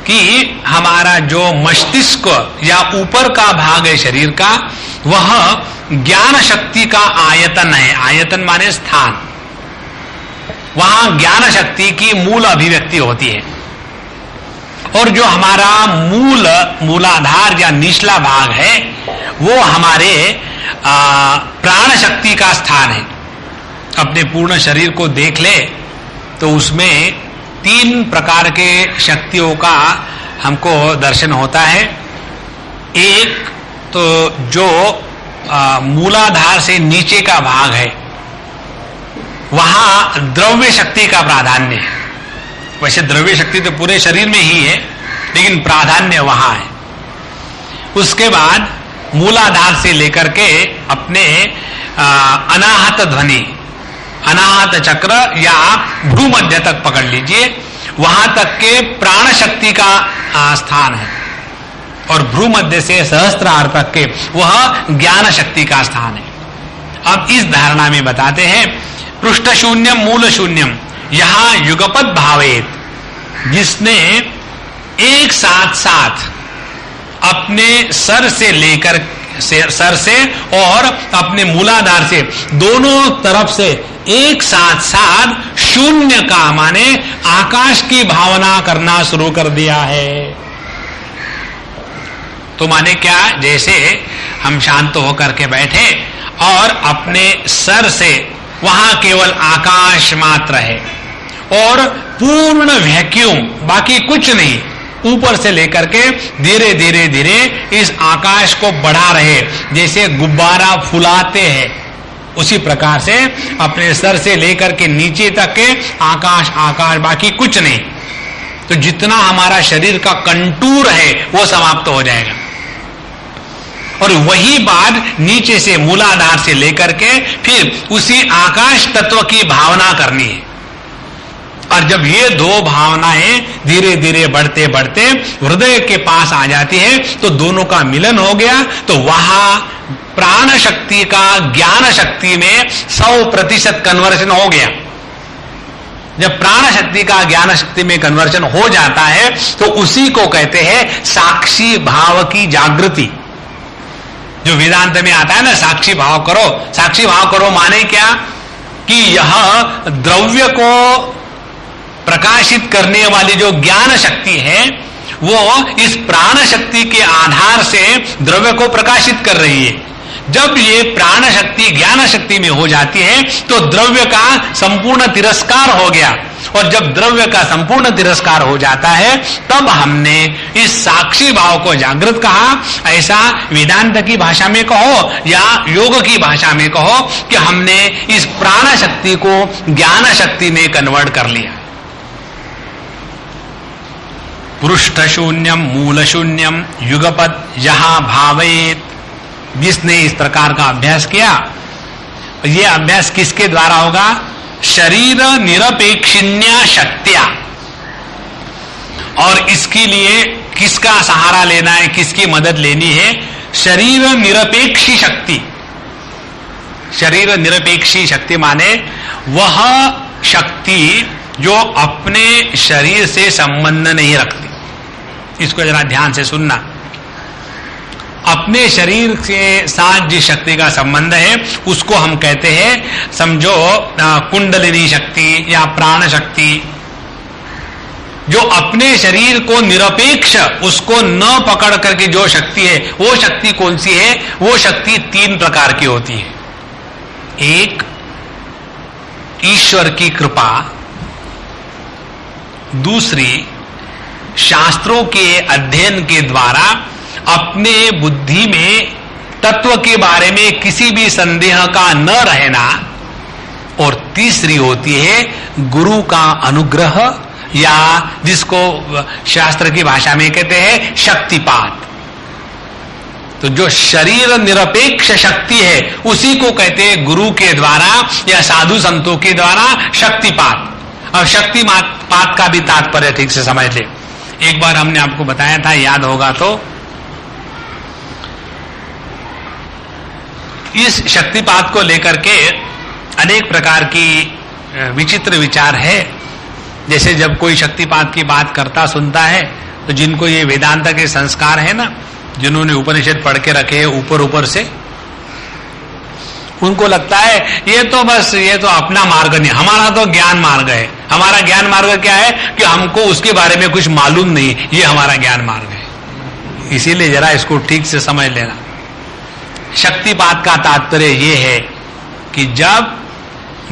कि हमारा जो मस्तिष्क या ऊपर का भाग है शरीर का, वह ज्ञान शक्ति का आयतन है। आयतन माने स्थान। वहां ज्ञान शक्ति की मूल अभिव्यक्ति होती है। और जो हमारा मूलाधार या निचला भाग है, वो हमारे प्राण शक्ति का स्थान है। अपने पूर्ण शरीर को देख ले तो उसमें 3 प्रकार के शक्तियों का हमको दर्शन होता है। एक तो जो मूलाधार से नीचे का भाग है, वहां द्रव्य शक्ति का प्राधान्य है। वैसे द्रव्य शक्ति तो पूरे शरीर में ही है, लेकिन प्राधान्य वहां है। उसके बाद मूलाधार से लेकर के अपने अनाहत ध्वनि, अनाहत चक्र या भ्रूमध्य तक पकड़ लीजिए, वहां तक के प्राण शक्ति का स्थान है। और भ्रूमध्य से सहस्त्रार तक के वह ज्ञान शक्ति का स्थान है। अब इस धारणा में बताते हैं पृष्ठ शून्यम मूल शून्यम, यहां युगपद भावेत, जिसने एक साथ साथ अपने सर से लेकर सर से और अपने मूलाधार से दोनों तरफ से एक साथ साथ शून्य का माने आकाश की भावना करना शुरू कर दिया है। तो माने क्या? जैसे हम शांत होकर के बैठे और अपने सर से वहां केवल आकाश मात्र है और पूर्ण वैक्यूम, बाकी कुछ नहीं, ऊपर से लेकर के धीरे धीरे धीरे इस आकाश को बढ़ा रहे, जैसे गुब्बारा फुलाते हैं, उसी प्रकार से अपने सर से लेकर के नीचे तक के आकाश आकाश, बाकी कुछ नहीं। तो जितना हमारा शरीर का कंटूर है वो समाप्त हो जाएगा। और वही बात नीचे से मूलाधार से लेकर के फिर उसी आकाश तत्व की भावना करनी है। और जब ये दो भावनाएं धीरे धीरे बढ़ते बढ़ते हृदय के पास आ जाती है तो दोनों का मिलन हो गया, तो वहां प्राण शक्ति का ज्ञान शक्ति में 100% कन्वर्शन हो गया। जब प्राण शक्ति का ज्ञान शक्ति में कन्वर्शन हो जाता है तो उसी को कहते हैं साक्षी भाव की जागृति। जो वेदांत में आता है ना, साक्षी भाव करो। साक्षी भाव करो माने क्या? कि यह द्रव्य को प्रकाशित करने वाली जो ज्ञान शक्ति है वो इस प्राण शक्ति के आधार से द्रव्य को प्रकाशित कर रही है। जब ये प्राण शक्ति ज्ञान शक्ति में हो जाती है तो द्रव्य का संपूर्ण तिरस्कार हो गया और जब द्रव्य का संपूर्ण तिरस्कार हो जाता है तब हमने इस साक्षी भाव को जागृत कहा। ऐसा वेदांत की भाषा में कहो या योग की भाषा में कहो कि हमने इस प्राण शक्ति को ज्ञान शक्ति में कन्वर्ट कर लिया। पृष्ठ शून्यम मूल शून्यम युगपद जहां भावेत, जिसने इस प्रकार का अभ्यास किया, यह अभ्यास किसके द्वारा होगा? शरीर निरपेक्षिण्या शक्त्या। और इसके लिए किसका सहारा लेना है, किसकी मदद लेनी है? शरीर निरपेक्षी शक्ति। शरीर निरपेक्षी शक्ति माने वह शक्ति जो अपने शरीर से संबंध नहीं रखती। इसको जरा ध्यान से सुनना। अपने शरीर के साथ जिस शक्ति का संबंध है उसको हम कहते हैं, समझो कुंडलिनी शक्ति या प्राण शक्ति। जो अपने शरीर को निरपेक्ष, उसको न पकड़ करके जो शक्ति है, वो शक्ति कौन सी है? वो शक्ति 3 प्रकार की होती है। एक, ईश्वर की कृपा। दूसरी, शास्त्रों के अध्ययन के द्वारा अपने बुद्धि में तत्व के बारे में किसी भी संदेह का न रहना। और तीसरी होती है गुरु का अनुग्रह, या जिसको शास्त्र की भाषा में कहते हैं शक्तिपात। तो जो शरीर निरपेक्ष शक्ति है उसी को कहते हैं गुरु के द्वारा या साधु संतों के द्वारा शक्तिपात। अब शक्तिपात का भी तात्पर्य ठीक से समझ ले। एक बार हमने आपको बताया था, याद होगा तो, इस शक्तिपात को लेकर के अनेक प्रकार की विचित्र विचार है। जैसे जब कोई शक्तिपात की बात करता सुनता है तो जिनको ये वेदांत के संस्कार है ना, जिन्होंने उपनिषद पढ़ के रखे हैं ऊपर ऊपर से, उनको लगता है ये तो बस ये तो अपना मार्ग नहीं, हमारा तो ज्ञान मार्ग है। हमारा ज्ञान मार्ग क्या है कि हमको उसके बारे में कुछ मालूम नहीं, ये हमारा ज्ञान मार्ग है। इसीलिए जरा इसको ठीक से समझ लेना। शक्तिपात का तात्पर्य ये है कि जब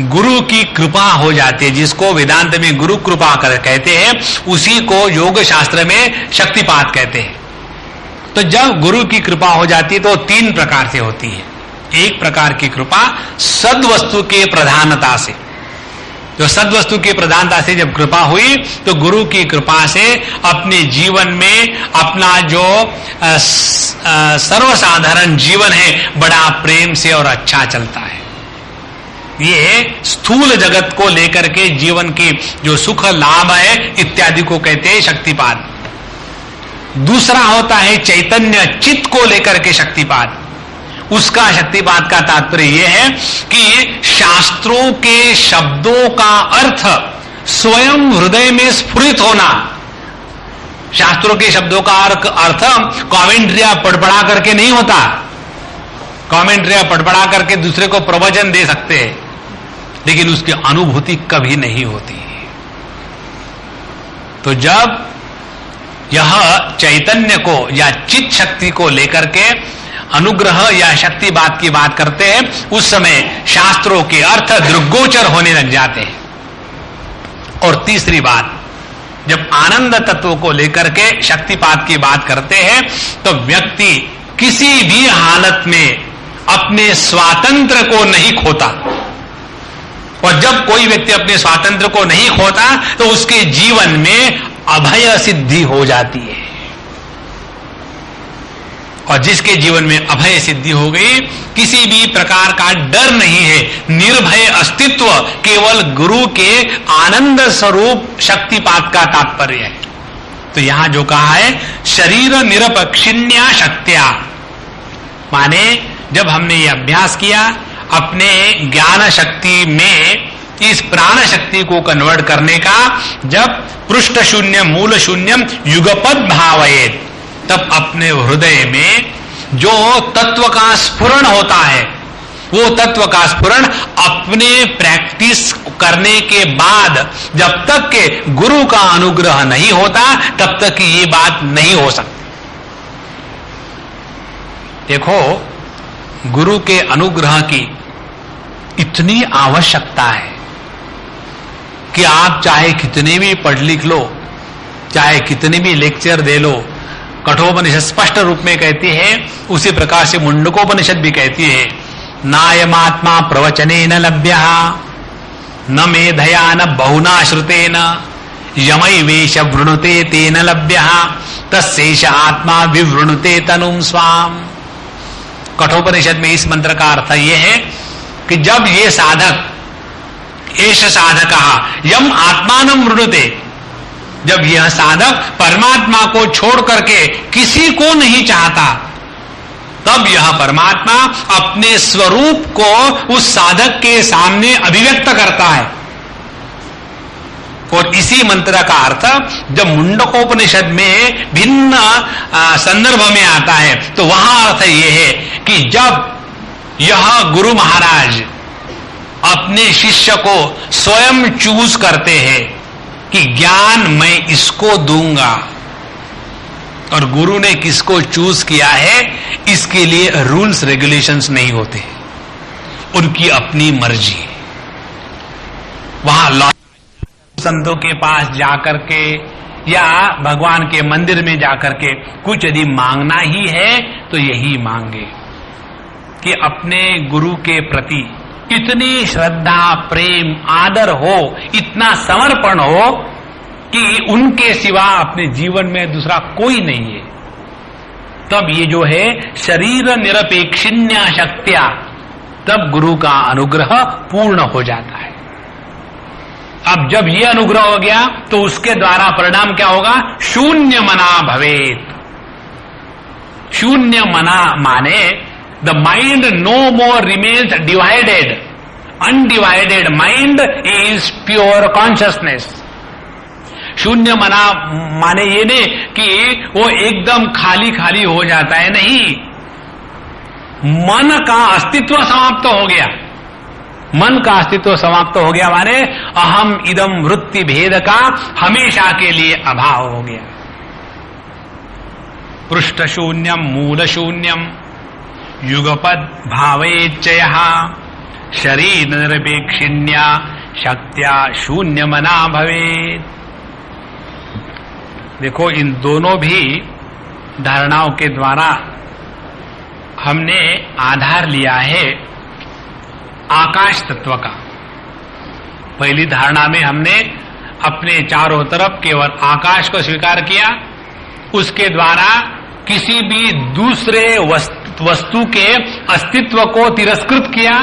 गुरु की कृपा हो जाती है, जिसको वेदांत में गुरु कृपा कहते हैं, उसी को योग शास्त्र में शक्तिपात कहते हैं। तो जब गुरु की कृपा हो जाती है तो 3 प्रकार से होती है। एक प्रकार की कृपा सद्वस्तु के प्रधानता से। जो सद्वस्तु की प्रधानता से जब कृपा हुई तो गुरु की कृपा से अपने जीवन में अपना जो सर्वसाधारण जीवन है बड़ा प्रेम से और अच्छा चलता है। ये स्थूल जगत को लेकर के जीवन की जो सुख लाभ है इत्यादि को कहते हैं शक्तिपात। दूसरा होता है चैतन्य चित्त को लेकर के शक्तिपात। उसका शक्तिपात का तात्पर्य यह है कि शास्त्रों के शब्दों का अर्थ स्वयं हृदय में स्फुरित होना। शास्त्रों के शब्दों का अर्थ कॉमेंट्रिया पढ़पढ़ा करके नहीं होता। कॉमेंट्रिया पढ़पढ़ा करके दूसरे को प्रवचन दे सकते हैं, लेकिन उसकी अनुभूति कभी नहीं होती। तो जब यह चैतन्य को या चित्त शक्ति को लेकर के अनुग्रह या शक्ति बात की बात करते हैं, उस समय शास्त्रों के अर्थ दृग्गोचर होने लग जाते हैं। और तीसरी बात, जब आनंद तत्व को लेकर के शक्तिपात की बात करते हैं तो व्यक्ति किसी भी हालत में अपने स्वातंत्र को नहीं खोता। और जब कोई व्यक्ति अपने स्वातंत्र को नहीं खोता तो उसके जीवन में अभय सिद्धि हो जाती है। और जिसके जीवन में अभय सिद्धि हो गई, किसी भी प्रकार का डर नहीं है, निर्भय अस्तित्व केवल गुरु के आनंद स्वरूप शक्तिपात का तात्पर्य है। तो यहां जो कहा है शरीर निरपेक्षिण्या शक्त्या, माने जब हमने ये अभ्यास किया अपने ज्ञान शक्ति में इस प्राण शक्ति को कन्वर्ट करने का, जब पृष्ठ शून्य मूल शून्यम युगपद भावयेत, तब अपने हृदय में जो तत्व का स्फुरण होता है, वो तत्व का स्फुरण अपने प्रैक्टिस करने के बाद, जब तक के गुरु का अनुग्रह नहीं होता तब तक ये बात नहीं हो सकती। देखो, गुरु के अनुग्रह की इतनी आवश्यकता है कि आप चाहे कितने भी पढ़ लिख लो, चाहे कितने भी लेक्चर दे लो, कठोपनिषद स्पष्ट रूप में कहती है, उसी प्रकार से मुंडकोपनिषद भी कहती है, नायमात्मा प्रवचने न लभ्य न मेधया न बहुना श्रुतेन यमई वेश वृणुते तेन लभ्य तस्सेष आत्मा विवृणुते तनुम स्वाम। कठोपनिषद में इस मंत्र का अर्थ यह है कि जब ये साधक, एष साधक यम आत्मानं वृणुते, जब यह साधक परमात्मा को छोड़ करके किसी को नहीं चाहता, तब यह परमात्मा अपने स्वरूप को उस साधक के सामने अभिव्यक्त करता है। और इसी मंत्र का अर्थ जब मुंडकोपनिषद में भिन्न संदर्भ में आता है तो वहां अर्थ यह है कि जब यह गुरु महाराज अपने शिष्य को स्वयं चूज करते हैं कि ज्ञान मैं इसको दूंगा, और गुरु ने किसको चूज किया है, इसके लिए रूल्स रेगुलेशंस नहीं होते, उनकी अपनी मर्जी। वहां संतों के पास जाकर के या भगवान के मंदिर में जाकर के कुछ यदि मांगना ही है तो यही मांगे कि अपने गुरु के प्रति इतनी श्रद्धा, प्रेम, आदर हो, इतना समर्पण हो कि उनके सिवा अपने जीवन में दूसरा कोई नहीं है। तब ये जो है शरीर निरपेक्षिण्या शक्त्या, तब गुरु का अनुग्रह पूर्ण हो जाता है। अब जब ये अनुग्रह हो गया तो उसके द्वारा परिणाम क्या होगा, शून्य मना भवेत। शून्य मना माने the mind no more remains divided, undivided mind is pure consciousness. शून्य मना माने ये नहीं कि वो एकदम खाली खाली हो जाता है, नहीं, मन का अस्तित्व समाप्त हो गया। मन का अस्तित्व समाप्त हो गया माने अहम इदम वृत्ति भेद का हमेशा के लिए अभाव हो गया। पृष्ठ शून्यम मूल शून्यम युगपद भावेच्चयः शरीर निरपेक्षिण्या शक्त्या शून्य मना भवेत्। देखो, इन दोनों भी धारणाओं के द्वारा हमने आधार लिया है आकाश तत्व का। पहली धारणा में हमने अपने चारों तरफ केवल आकाश को स्वीकार किया, उसके द्वारा किसी भी दूसरे वस्तु के अस्तित्व को तिरस्कृत किया।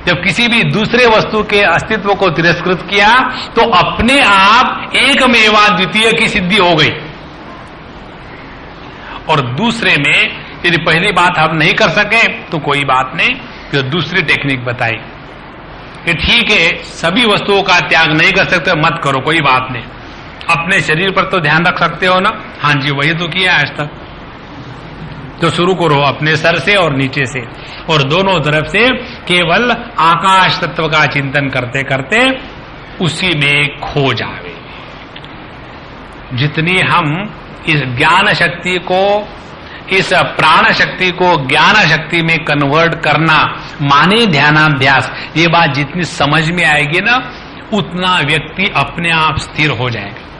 जब किसी भी दूसरे वस्तु के अस्तित्व को तिरस्कृत किया तो अपने आप एकमेवा द्वितीय की सिद्धि हो गई। और दूसरे में यदि पहली बात हम नहीं कर सके तो कोई बात नहीं, फिर दूसरी टेक्निक बताई कि ठीक है, सभी वस्तुओं का त्याग नहीं कर सकते, मत करो, कोई बात नहीं, अपने शरीर पर तो ध्यान रख सकते हो ना। हाँ जी, वही तो किया आज तक, तो शुरू करो अपने सर से और नीचे से, और दोनों तरफ से केवल आकाश तत्व का चिंतन करते करते उसी में खो जावे। जितनी हम इस ज्ञान शक्ति को, इस प्राण शक्ति को ज्ञान शक्ति में कन्वर्ट करना माने ध्यानाभ्यास, ये बात जितनी समझ में आएगी ना, उतना व्यक्ति अपने आप स्थिर हो जाएगा।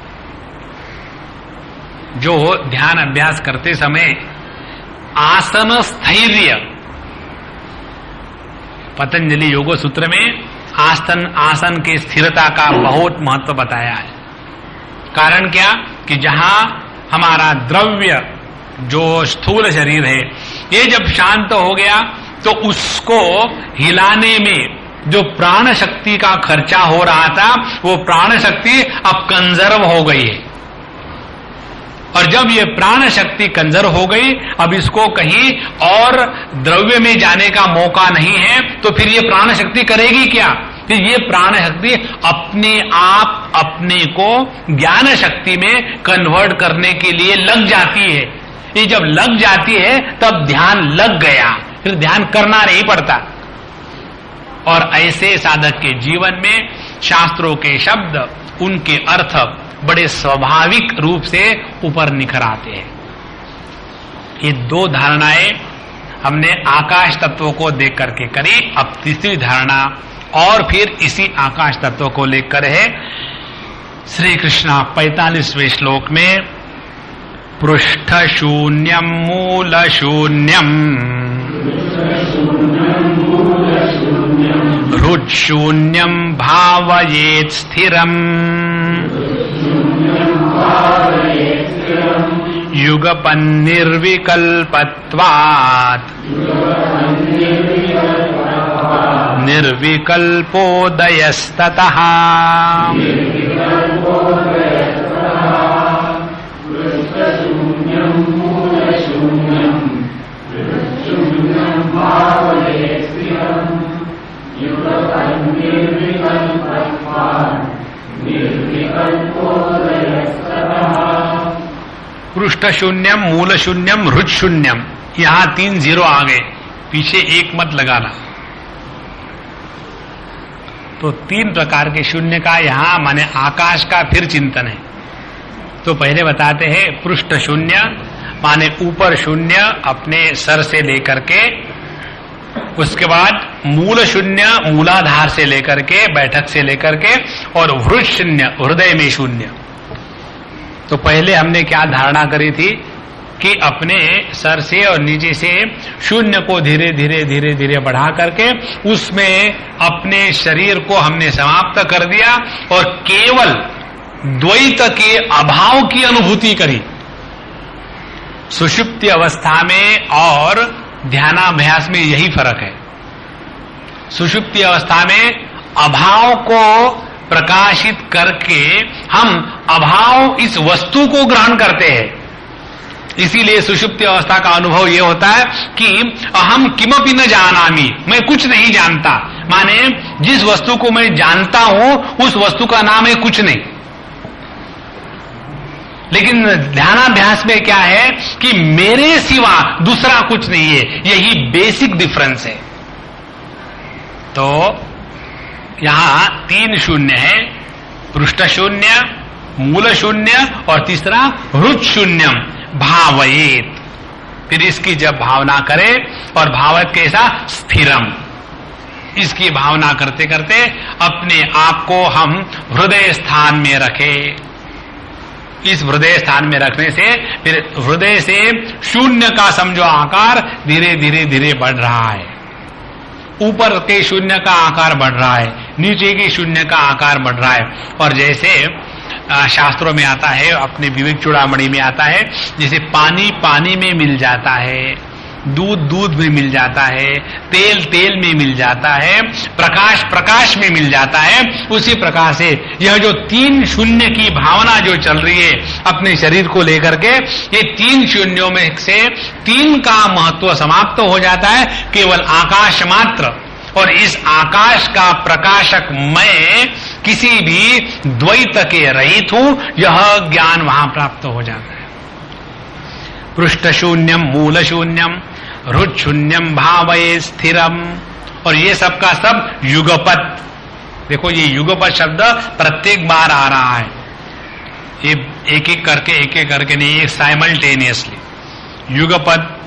जो ध्यान अभ्यास करते समय आसन स्थैर्य, पतंजलि योग सूत्र में आसन के स्थिरता का बहुत महत्व बताया है। कारण क्या कि जहां हमारा द्रव्य जो स्थूल शरीर है ये जब शांत हो गया तो उसको हिलाने में जो प्राण शक्ति का खर्चा हो रहा था वो प्राण शक्ति अब कंजर्व हो गई है। और जब ये प्राण शक्ति कंजर्व हो गई, अब इसको कहीं और द्रव्य में जाने का मौका नहीं है, तो फिर ये प्राण शक्ति करेगी क्या? फिर ये प्राण शक्ति अपने आप अपने को ज्ञान शक्ति में कन्वर्ट करने के लिए लग जाती है। ये जब लग जाती है तब ध्यान लग गया, फिर ध्यान करना नहीं पड़ता। और ऐसे साधक के जीवन में शास्त्रों के शब्द, उनके अर्थ बड़े स्वाभाविक रूप से ऊपर निखर आते हैं। ये दो धारणाएं हमने आकाश तत्व को देख करके करी। अब तीसरी धारणा और फिर इसी आकाश तत्व को लेकर है श्री कृष्ण 45वें श्लोक में पृष्ठ शून्यम मूल शून्यम हृत् शून्यम भावयेत् स्थिरम युगपन्निर्विकल्पत्वात् निर्विकल्पोदयस्ततः पृष्ठ शून्यम मूल शून्यम हृत् शून्यम, यहां 3 जीरो आ गए, पीछे एक मत लगाना। तो 3 प्रकार के शून्य का यहां माने आकाश का फिर चिंतन है। तो पहले बताते हैं पृष्ठ शून्य माने ऊपर शून्य अपने सर से लेकर के, उसके बाद मूल शून्य मूलाधार से लेकर के बैठक से लेकर के, और हृत् शून्य हृदय में शून्य। तो पहले हमने क्या धारणा करी थी कि अपने सर से और नीचे से शून्य को धीरे धीरे धीरे धीरे बढ़ा करके उसमें अपने शरीर को हमने समाप्त कर दिया और केवल द्वैत के अभाव की अनुभूति करी। सुषुप्ति अवस्था में और ध्यानाभ्यास में यही फर्क है। सुषुप्ति अवस्था में अभाव को प्रकाशित करके हम अभाव इस वस्तु को ग्रहण करते हैं। इसीलिए सुषुप्ति अवस्था का अनुभव यह होता है कि अहम किमपि न जानामि, मैं कुछ नहीं जानता, माने जिस वस्तु को मैं जानता हूं उस वस्तु का नाम है कुछ नहीं। लेकिन ध्यानाभ्यास में क्या है कि मेरे सिवा दूसरा कुछ नहीं है, यही बेसिक डिफरेंस है। तो यहां 3 शून्य है, पृष्ठ शून्य, मूल शून्य और तीसरा हृत् शून्यम भावयेत। फिर इसकी जब भावना करे और भावत कैसा स्थिरम, इसकी भावना करते करते अपने आप को हम हृदय स्थान में रखें। इस हृदय स्थान में रखने से फिर हृदय से शून्य का समझो आकार धीरे धीरे धीरे बढ़ रहा है। ऊपर के शून्य का आकार बढ़ रहा है, नीचे के शून्य का आकार बढ़ रहा है। और जैसे शास्त्रों में आता है, अपने विवेक चूड़ामणि में आता है, जैसे पानी पानी में मिल जाता है, दूध दूध में मिल जाता है, तेल तेल में मिल जाता है, प्रकाश प्रकाश में मिल जाता है, उसी प्रकार से यह जो 3 शून्य की भावना जो चल रही है अपने शरीर को लेकर के, ये 3 शून्यों में से 3 का महत्व समाप्त हो जाता है, केवल आकाश मात्र। और इस आकाश का प्रकाशक मैं किसी भी द्वैत के रहित हूं, यह ज्ञान वहां प्राप्त हो जाता है। पृष्ठ शून्यम मूल शून्यम हृत् शून्यम भावये स्थिरम। और ये सब का सब युगपत, देखो ये युगपत शब्द प्रत्येक बार आ रहा है, ये एक एक करके नहीं, ये साइमल्टेनियसली। युगपत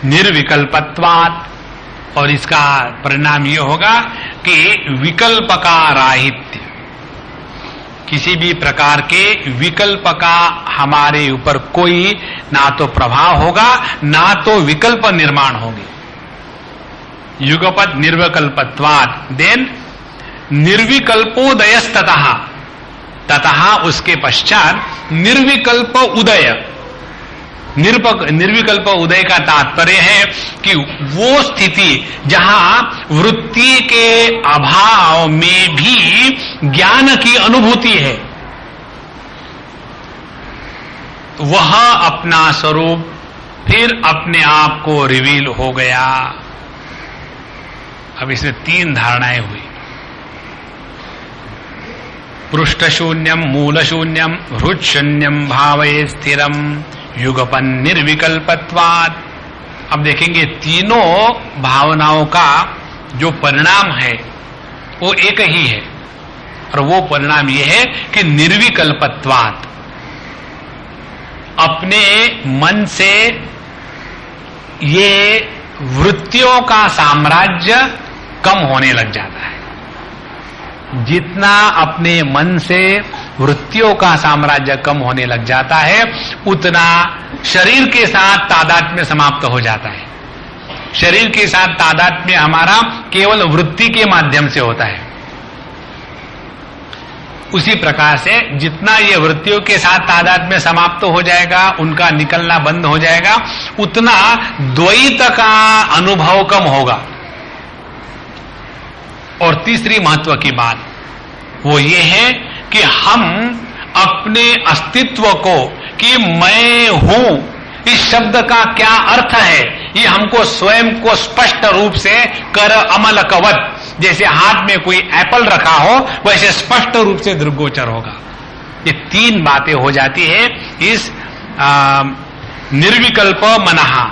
निर्विकल्पत्वात्, और इसका परिणाम यह होगा कि विकल्प का राहित्य, किसी भी प्रकार के विकल्प का हमारे ऊपर कोई ना तो प्रभाव होगा ना तो विकल्प निर्माण होगी। युगपत निर्विकल्पत्वात्, देन निर्विकल्पोदयस्ततः, ततः उसके पश्चात निर्विकल्प उदय। निर्विकल्प उदय का तात्पर्य है कि वो स्थिति जहां वृत्ति के अभाव में भी ज्ञान की अनुभूति है, वह अपना स्वरूप फिर अपने आप को रिवील हो गया। अब इसमें 3 धारणाएं हुई, पृष्ठ शून्यम मूल शून्यम हृत् शून्यम भावये स्थिरम युगपन निर्विकल्पत्वात्। अब देखेंगे तीनों भावनाओं का जो परिणाम है वो एक ही है, और वो परिणाम ये है कि निर्विकल्पत्वात्, अपने मन से ये वृत्तियों का साम्राज्य कम होने लग जाता है। जितना अपने मन से वृत्तियों का साम्राज्य कम होने लग जाता है, उतना शरीर के साथ तादात्म्य समाप्त हो जाता है। शरीर के साथ तादात्म्य हमारा केवल वृत्ति के माध्यम से होता है। उसी प्रकार से जितना ये वृत्तियों के साथ तादात्म्य समाप्त हो जाएगा, उनका निकलना बंद हो जाएगा, उतना द्वैत का अनुभव कम होगा। और तीसरी महत्व की बात वो ये है कि हम अपने अस्तित्व को, कि मैं हूं, इस शब्द का क्या अर्थ है, ये हमको स्वयं को स्पष्ट रूप से कर अमल कवत, जैसे हाथ में कोई एप्पल रखा हो वैसे स्पष्ट रूप से दृग्गोचर होगा। ये तीन बातें हो जाती है इस निर्विकल्प मनहा।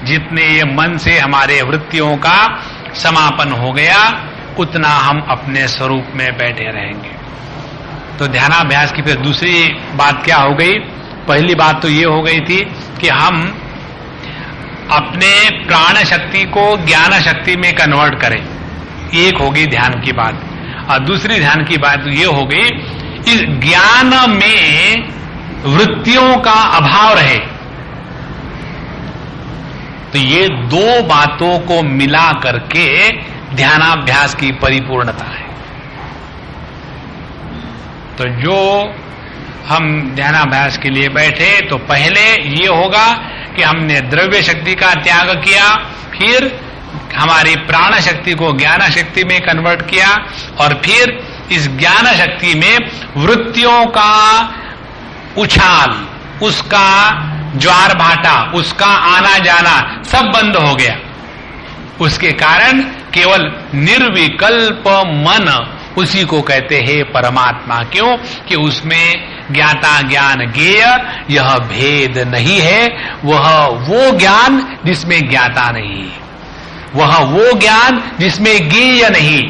जितने ये मन से हमारे वृत्तियों का समापन हो गया, उतना हम अपने स्वरूप में बैठे रहेंगे। तो ध्यानाभ्यास की फिर दूसरी बात क्या हो गई? पहली बात तो ये हो गई थी कि हम अपने प्राण शक्ति को ज्ञान शक्ति में कन्वर्ट करें, एक होगी ध्यान की बात। और दूसरी ध्यान की बात ये हो गई, इस ज्ञान में वृत्तियों का अभाव रहे। तो ये दो बातों को मिला करके ध्यानाभ्यास की परिपूर्णता है। तो जो हम ध्यानाभ्यास के लिए बैठे, तो पहले ये होगा कि हमने द्रव्य शक्ति का त्याग किया, फिर हमारी प्राण शक्ति को ज्ञान शक्ति में कन्वर्ट किया, और फिर इस ज्ञान शक्ति में वृत्तियों का उछाल, उसका ज्वार भाटा, उसका आना जाना सब बंद हो गया। उसके कारण केवल निर्विकल्प मन, उसी को कहते हैं परमात्मा। क्यों? कि उसमें ज्ञाता ज्ञान ज्ञेय यह भेद नहीं है। वह वो ज्ञान जिसमें ज्ञाता नहीं, वह वो ज्ञान जिसमें ज्ञेय नहीं,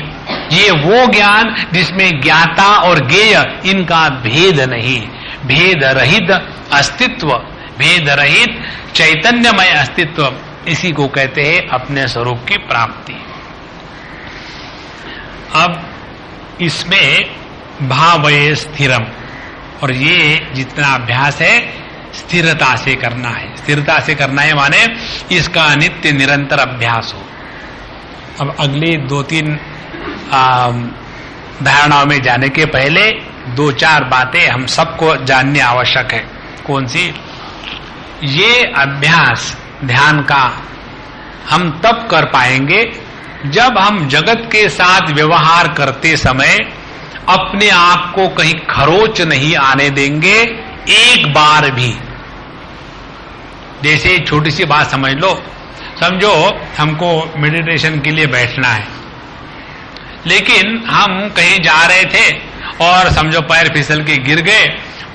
ये वो ज्ञान जिसमें ज्ञाता और ज्ञेय इनका भेद नहीं। भेद रहित अस्तित्व, भेद रहित चैतन्यमय अस्तित्व, इसी को कहते हैं अपने स्वरूप की प्राप्ति। अब इसमें भावये स्थिरम, और ये जितना अभ्यास है स्थिरता से करना है। स्थिरता से करना है माने इसका नित्य निरंतर अभ्यास हो। अब अगली दो तीन धारणाओं में जाने के पहले दो चार बातें हम सबको जाननी आवश्यक है। कौन सी? ये अभ्यास ध्यान का हम तब कर पाएंगे जब हम जगत के साथ व्यवहार करते समय अपने आप को कहीं खरोच नहीं आने देंगे एक बार भी। जैसे छोटी सी बात समझ लो, समझो हमको मेडिटेशन के लिए बैठना है, लेकिन हम कहीं जा रहे थे और समझो पैर फिसल के गिर गए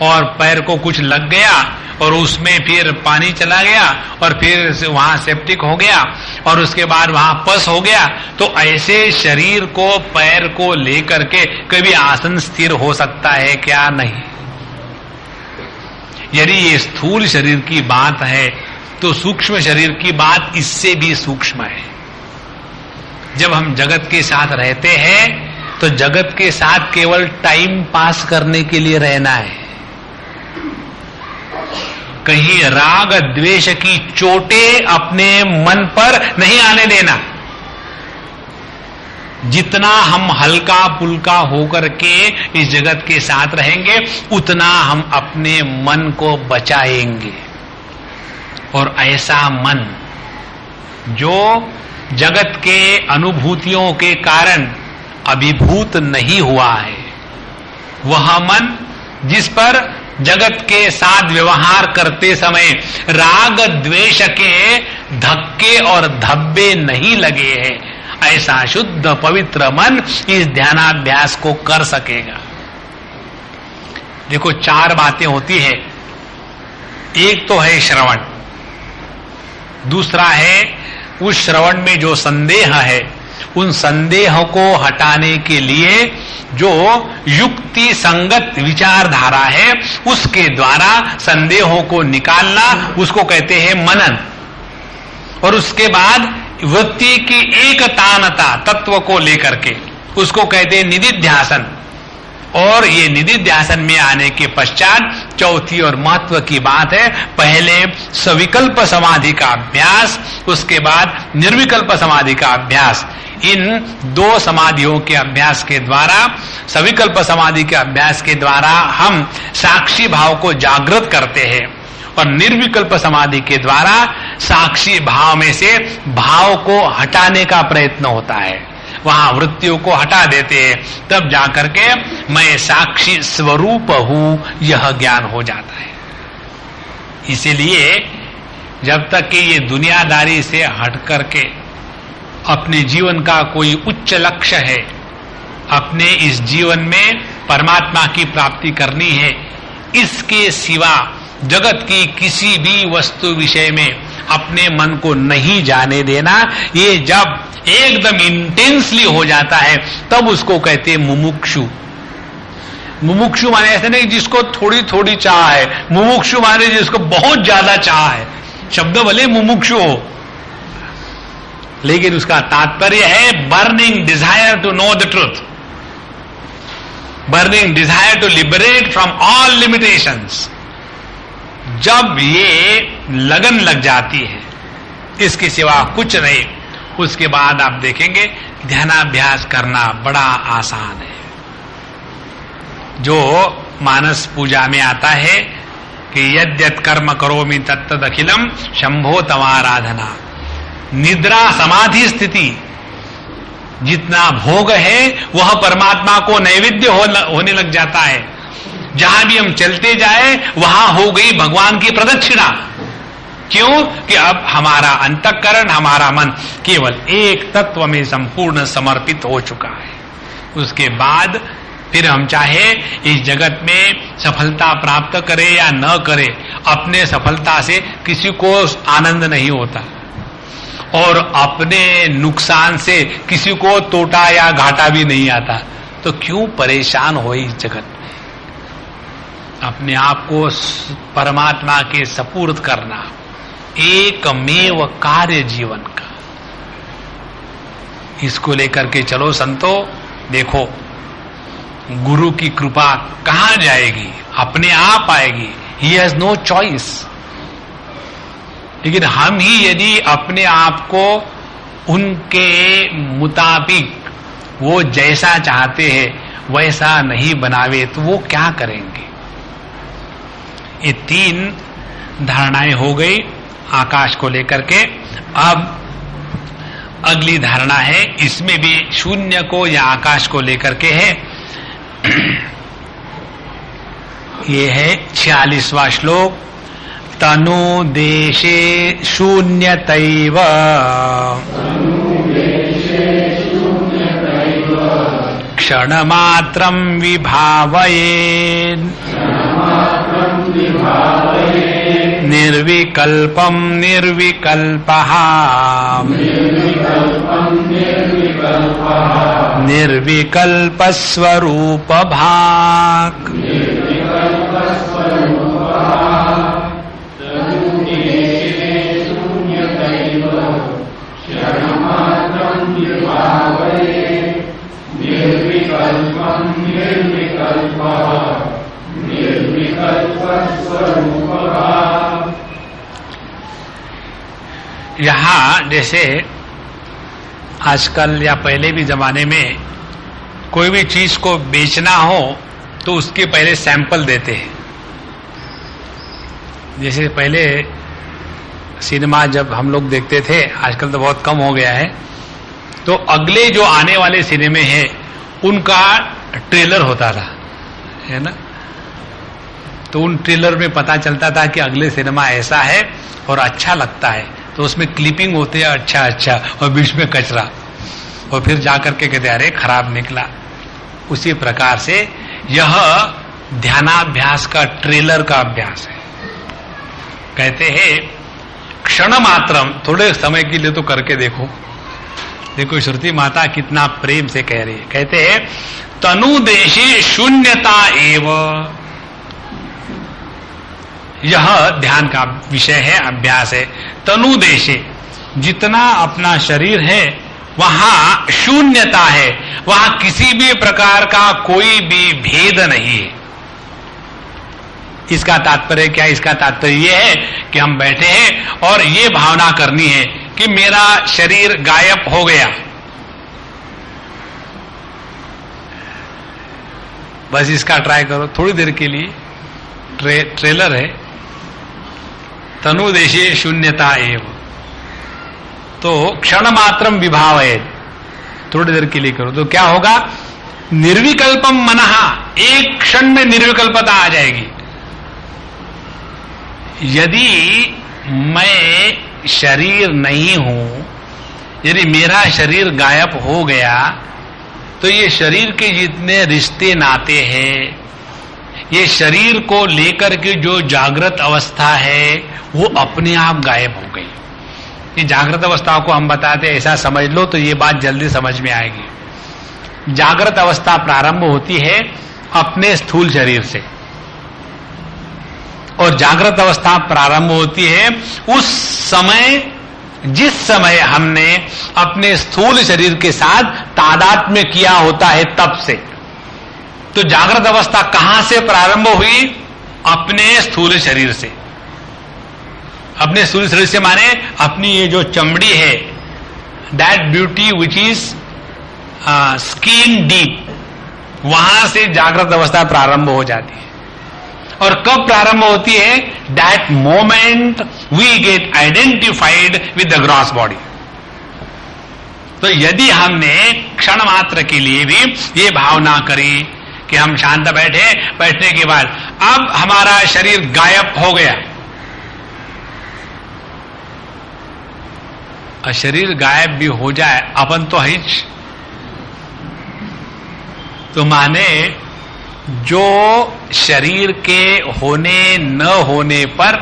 और पैर को कुछ लग गया और उसमें फिर पानी चला गया और फिर वहां सेप्टिक हो गया और उसके बाद वहां पस हो गया। तो ऐसे शरीर को, पैर को लेकर के कभी आसन स्थिर हो सकता है क्या? नहीं। यदि ये स्थूल शरीर की बात है तो सूक्ष्म शरीर की बात इससे भी सूक्ष्म है। जब हम जगत के साथ रहते हैं तो जगत के साथ केवल टाइम पास करने के लिए रहना है। कहीं राग द्वेष की चोटें अपने मन पर नहीं आने देना। जितना हम हल्का पुल्का होकर के इस जगत के साथ रहेंगे, उतना हम अपने मन को बचाएंगे। और ऐसा मन जो जगत के अनुभूतियों के कारण अभिभूत नहीं हुआ है, वह मन जिस पर जगत के साथ व्यवहार करते समय राग द्वेष के धक्के और धब्बे नहीं लगे हैं, ऐसा शुद्ध पवित्र मन इस ध्यानाभ्यास को कर सकेगा। देखो, चार बातें होती है। एक तो है श्रवण, दूसरा है उस श्रवण में जो संदेह है, उन संदेह को हटाने के लिए जो युक्ति संगत विचारधारा है, उसके द्वारा संदेहों को निकालना, उसको कहते हैं मनन। और उसके बाद वृत्ति की एकतानता तत्व को लेकर के उसको कहते हैं निदिध्यासन। और ये निदिध्यासन में आने के पश्चात चौथी और महत्व की बात है, पहले सविकल्प समाधि का अभ्यास, उसके बाद निर्विकल्प समाधि का अभ्यास। इन दो समाधियों के अभ्यास के द्वारा, सविकल्प समाधि के अभ्यास के द्वारा हम साक्षी भाव को जागृत करते हैं, और निर्विकल्प समाधि के द्वारा साक्षी भाव में से भाव को हटाने का प्रयत्न होता है, वहां वृत्तियों को हटा देते हैं, तब जाकर के मैं साक्षी स्वरूप हूं यह ज्ञान हो जाता है। इसीलिए जब तक कि ये दुनियादारी से हट करके अपने जीवन का कोई उच्च लक्ष्य है, अपने इस जीवन में परमात्मा की प्राप्ति करनी है, इसके सिवा जगत की किसी भी वस्तु विषय में अपने मन को नहीं जाने देना, ये जब एकदम इंटेंसली हो जाता है तब उसको कहते हैं मुमुक्षु। मुमुक्षु माने ऐसे नहीं जिसको थोड़ी थोड़ी चाह है, मुमुक्षु माने जिसको बहुत ज्यादा चाह है। शब्द भले मुमुक्षु हो, लेकिन उसका तात्पर्य है burning desire to know the truth, burning desire to liberate from all limitations. जब ये लगन लग जाती है, इसके सिवा कुछ नहीं, उसके बाद आप देखेंगे ध्यानाभ्यास करना बड़ा आसान है। जो मानस पूजा में आता है कि यद्यत कर्म करोमि तत्तद अखिलम शंभो तवाराधना, निद्रा समाधि स्थिति जितना भोग है वह परमात्मा को नैवेद्य होने लग जाता है। जहां भी हम चलते जाए वहां हो गई भगवान की प्रदक्षिणा। क्यों? कि अब हमारा अंतःकरण, हमारा मन केवल एक तत्व में संपूर्ण समर्पित हो चुका है। उसके बाद फिर हम चाहे इस जगत में सफलता प्राप्त करें या न करें, अपने सफलता से किसी को आनंद नहीं होता, और अपने नुकसान से किसी को तोटा या घाटा भी नहीं आता। तो क्यों परेशान हो इस जगत में? अपने आप को परमात्मा के सपुर्द करना एकमेव कार्य जीवन का, इसको लेकर के चलो संतो। देखो गुरु की कृपा कहां जाएगी? अपने आप आएगी। He has no choice. लेकिन हम ही यदि अपने आप को उनके मुताबिक वो जैसा चाहते हैं वैसा नहीं बनावे तो वो क्या करेंगे? ये तीन धारणाएं हो गई आकाश को लेकर के। अब अगली धारणा है, इसमें भी शून्य को या आकाश को लेकर के है। ये है 46वां श्लोक। तनु देशे शून्यतैव क्षणमात्रं विभावयेन् निर्विकल्पं निर्विकल्पः निर्विकल्पस्वरूप भाक्। यहाँ जैसे आजकल या पहले भी जमाने में कोई भी चीज को बेचना हो तो उसके पहले सैंपल देते हैं। जैसे पहले सिनेमा जब हम लोग देखते थे, आजकल तो बहुत कम हो गया है, तो अगले जो आने वाले सिनेमे हैं उनका ट्रेलर होता था, है ना। तो उन ट्रेलर में पता चलता था कि अगले सिनेमा ऐसा है और अच्छा लगता है, तो उसमें क्लिपिंग होते हैं अच्छा अच्छा, और बीच में कचरा, और फिर जाकर के कहते अरे खराब निकला। उसी प्रकार से यह ध्यानाभ्यास का ट्रेलर का अभ्यास है। कहते हैं क्षण मात्रम, थोड़े समय के लिए तो करके देखो। देखो श्रुति माता कितना प्रेम से कह रही है। कहते हैं तनु देशे शून्यता एव, यह ध्यान का विषय है, अभ्यास है। तनु देशे, जितना अपना शरीर है वहां शून्यता है, वहां किसी भी प्रकार का कोई भी भेद नहीं है। इसका तात्पर्य क्या? इसका तात्पर्य यह है कि हम बैठे हैं और ये भावना करनी है कि मेरा शरीर गायब हो गया, बस इसका ट्राई करो थोड़ी देर के लिए। ट्रेलर है तनुदेशे शून्यता एव, तो क्षण मात्रम विभाव है, थोड़ी देर के लिए करो तो क्या होगा? निर्विकल्पम मनहा, एक क्षण में निर्विकल्पता आ जाएगी। यदि मैं शरीर नहीं हूं, यदि मेरा शरीर गायब हो गया, तो ये शरीर के जितने रिश्ते नाते हैं, ये शरीर को लेकर के जो जागृत अवस्था है वो अपने आप गायब हो गई। ये जागृत अवस्था को हम बताते हैं, ऐसा समझ लो तो ये बात जल्दी समझ में आएगी। जागृत अवस्था प्रारंभ होती है अपने स्थूल शरीर से, और जागृत अवस्था प्रारंभ होती है उस समय जिस समय हमने अपने स्थूल शरीर के साथ तादात्म्य किया होता है, तब से। तो जागृत अवस्था कहां से प्रारंभ हुई? अपने स्थूल शरीर से। अपने स्थूल शरीर से माने अपनी ये जो चमड़ी है, that beauty which is skin deep, वहां से जागृत अवस्था प्रारंभ हो जाती है। और कब प्रारंभ होती है? That moment we get identified with the gross body. तो यदि हमने क्षण मात्र के लिए भी ये भावना करी कि हम शांत बैठे, बैठने के बाद अब हमारा शरीर गायब हो गया, और शरीर गायब भी हो जाए, अपन तो हिच, तो माने जो शरीर के होने न होने पर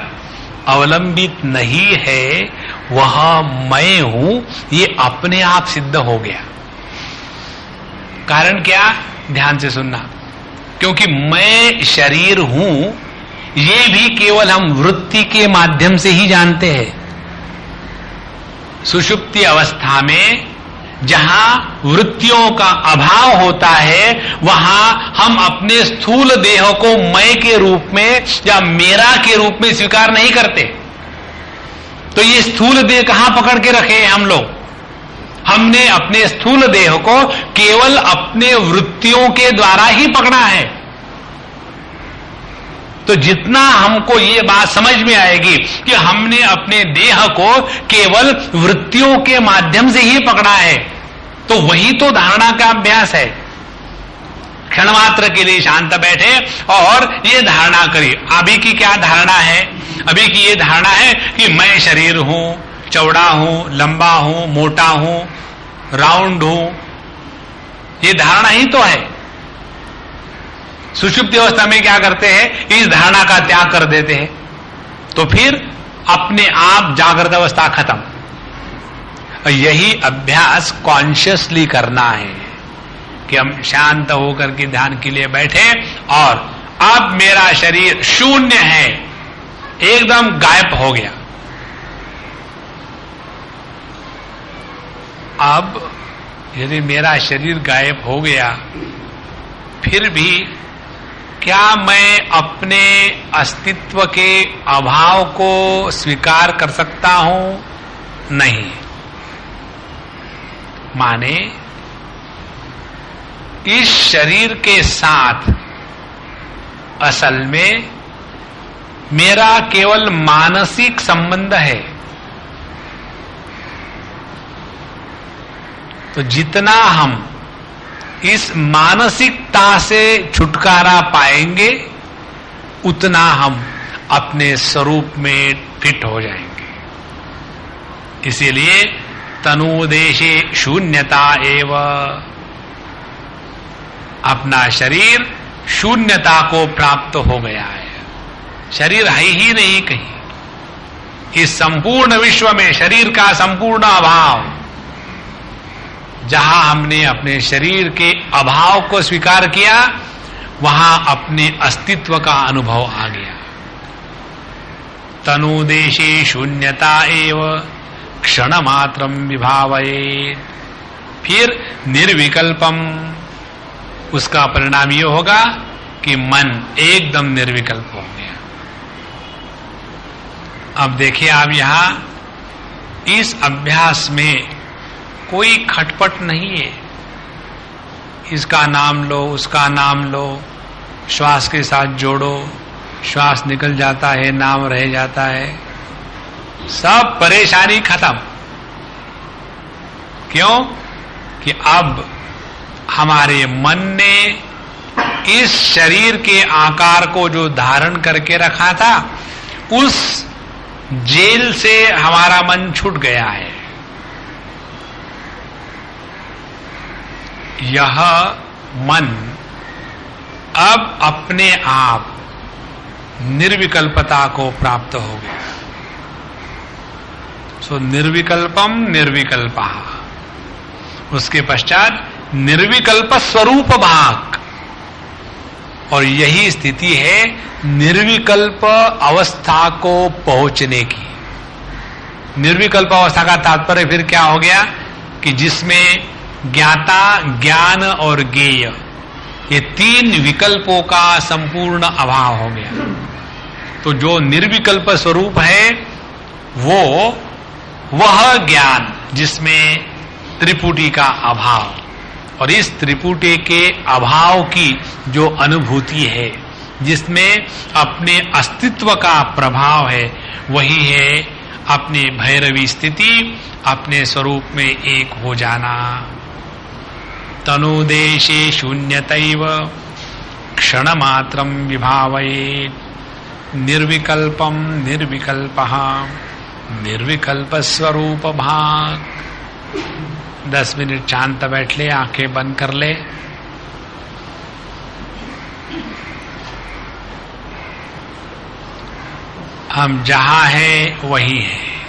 अवलंबित नहीं है, वह मैं हूं, ये अपने आप सिद्ध हो गया। कारण क्या? ध्यान से सुनना। क्योंकि मैं शरीर हूं, ये भी केवल हम वृत्ति के माध्यम से ही जानते हैं। सुषुप्ति अवस्था में जहां वृत्तियों का अभाव होता है, वहां हम अपने स्थूल देह को मैं के रूप में या मेरा के रूप में स्वीकार नहीं करते। तो ये स्थूल देह कहां पकड़ के रखे हैं हम लोग? हमने अपने स्थूल देह को केवल अपने वृत्तियों के द्वारा ही पकड़ा है। तो जितना हमको ये बात समझ में आएगी कि हमने अपने देह को केवल वृत्तियों के माध्यम से ही पकड़ा है, तो वही तो धारणा का अभ्यास है। क्षण मात्र के लिए शांत बैठे और ये धारणा करिए। अभी की क्या धारणा है? अभी की ये धारणा है कि मैं शरीर हूं, चौड़ा हूं, लंबा हूं, मोटा हूं, राउंड हूं, ये धारणा ही तो है। सुषुप्ति अवस्था में क्या करते हैं? इस धारणा का त्याग कर देते हैं, तो फिर अपने आप जागृत अवस्था खत्म। और यही अभ्यास कॉन्शियसली करना है कि हम शांत होकर के ध्यान के लिए बैठे और अब मेरा शरीर शून्य है, एकदम गायब हो गया। अब यदि मेरा शरीर गायब हो गया, फिर भी क्या मैं अपने अस्तित्व के अभाव को स्वीकार कर सकता हूं? नहीं। माने इस शरीर के साथ असल में मेरा केवल मानसिक संबंध है। तो जितना हम इस मानसिकता से छुटकारा पाएंगे, उतना हम अपने स्वरूप में फिट हो जाएंगे। इसीलिए तनुदेशे शून्यता एव, अपना शरीर शून्यता को प्राप्त हो गया है। शरीर है ही नहीं कहीं। इस संपूर्ण विश्व में शरीर का संपूर्ण अभाव, जहां हमने अपने शरीर के अभाव को स्वीकार किया, वहां अपने अस्तित्व का अनुभव आ गया। तनुदेशे शून्यता एव क्षण मात्रम विभावयेत्। फिर निर्विकल्पम, उसका परिणाम ये होगा कि मन एकदम निर्विकल्प हो गया। अब देखिए आप यहां इस अभ्यास में कोई खटपट नहीं है। इसका नाम लो, उसका नाम लो, श्वास के साथ जोड़ो, श्वास निकल जाता है, नाम रह जाता है, सब परेशानी खत्म। क्यों? कि अब हमारे मन ने इस शरीर के आकार को जो धारण करके रखा था, उस जेल से हमारा मन छूट गया है। यह मन अब अपने आप निर्विकल्पता को प्राप्त हो गया। सो निर्विकल्पम निर्विकल्पः, उसके पश्चात निर्विकल्प स्वरूप भाग, और यही स्थिति है निर्विकल्प अवस्था को पहुंचने की। निर्विकल्प अवस्था का तात्पर्य फिर क्या हो गया कि जिसमें ज्ञाता, ज्ञान और ज्ञेय, ये तीन विकल्पों का संपूर्ण अभाव हो गया। तो जो निर्विकल्प स्वरूप है वो वह ज्ञान जिसमें त्रिपुटी का अभाव, और इस त्रिपुटी के अभाव की जो अनुभूति है, जिसमें अपने अस्तित्व का प्रभाव है, वही है अपने भैरवी स्थिति, अपने स्वरूप में एक हो जाना। तनुदेशे शून्यतैव क्षणमात्रं विभावयेत्, निर्विकल्पम निर्विकल्पः निर्विकल्प स्वरूप भाग। 10 मिनट शांत बैठ ले, आंखें बंद कर ले। हम जहां हैं वही हैं।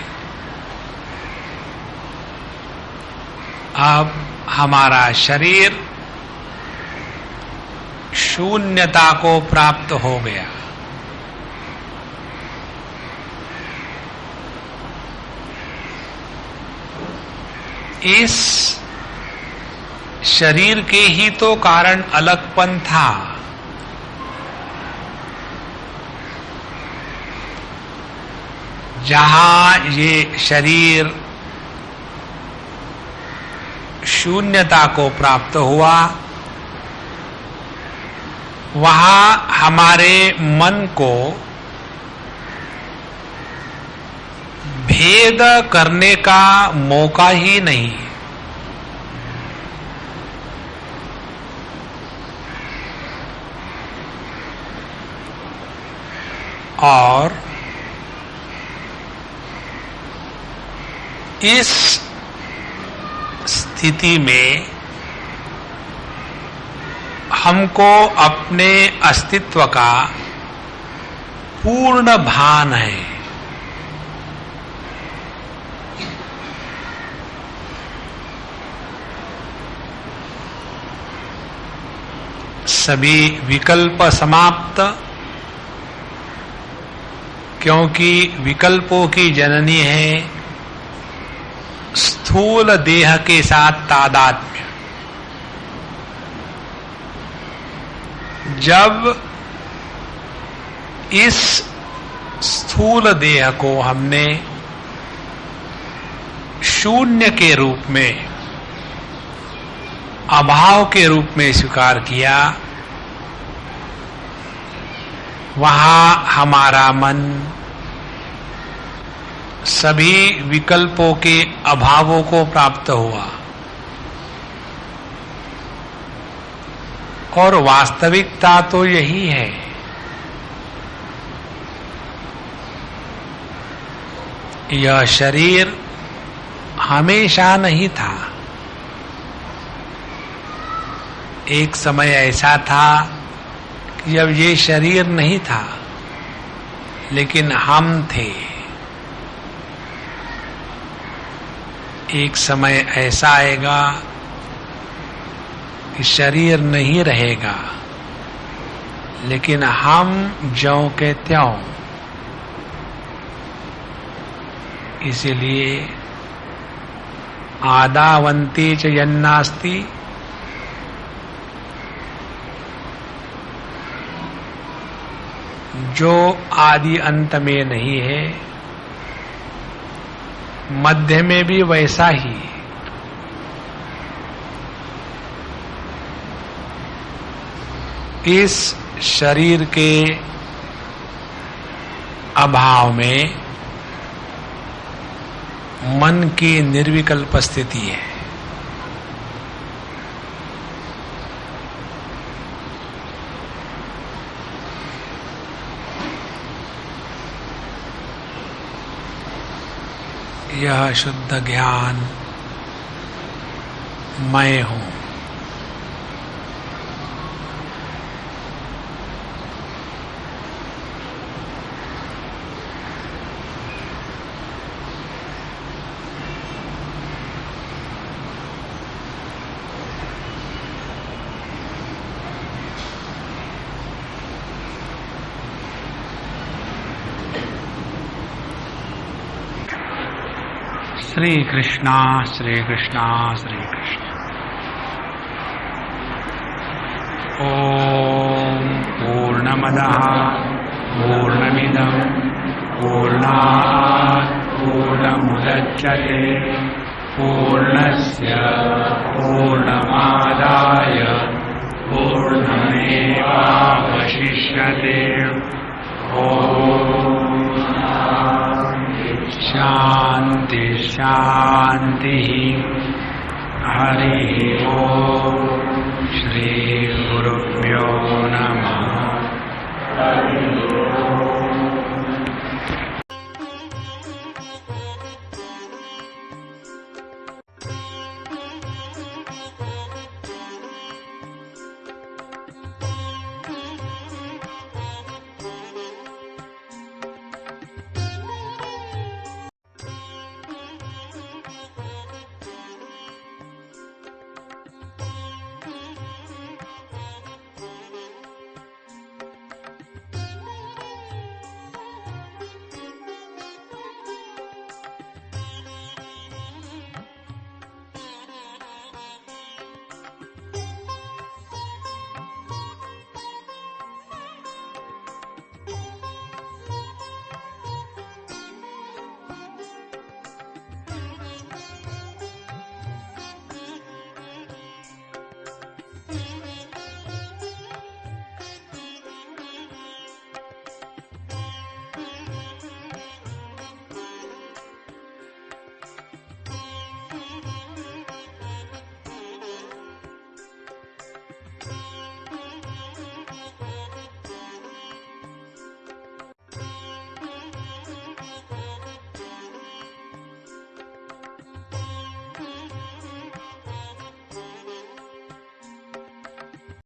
अब हमारा शरीर शून्यता को प्राप्त हो गया। इस शरीर के ही तो कारण अलगपन था। जहां ये शरीर शून्यता को प्राप्त हुआ, वहां हमारे मन को भेद करने का मौका ही नहीं। और इस स्थिति में हमको अपने अस्तित्व का पूर्ण भान है। सभी विकल्प समाप्त, क्योंकि विकल्पों की जननी है स्थूल देह के साथ तादात्म्य। जब इस स्थूल देह को हमने शून्य के रूप में, अभाव के रूप में स्वीकार किया, वहां हमारा मन सभी विकल्पों के अभावों को प्राप्त हुआ। और वास्तविकता तो यही है। यह शरीर हमेशा नहीं था। एक समय ऐसा था कि जब ये शरीर नहीं था, लेकिन हम थे। एक समय ऐसा आएगा कि शरीर नहीं रहेगा, लेकिन हम ज्यों के त्यों। इसीलिए आदावंती च यन्नास्ति जो आदि अंत में नहीं है, मध्य में भी वैसा ही, इस शरीर के अभाव में मन की निर्विकल्प स्थिति है। यह शुद्ध ज्ञान मैं हूं। श्री कृष्णा श्री कृष्णा श्री कृष्ण। ओम पूर्णमदः पूर्णमिदं पूर्णात् पूर्णमुदच्यते पूर्णस्य पूर्णमादाय पूर्णमेवावशिष्यते। ओम शांति शांति। हरि ओम। श्री गुरुभ्यो नमः।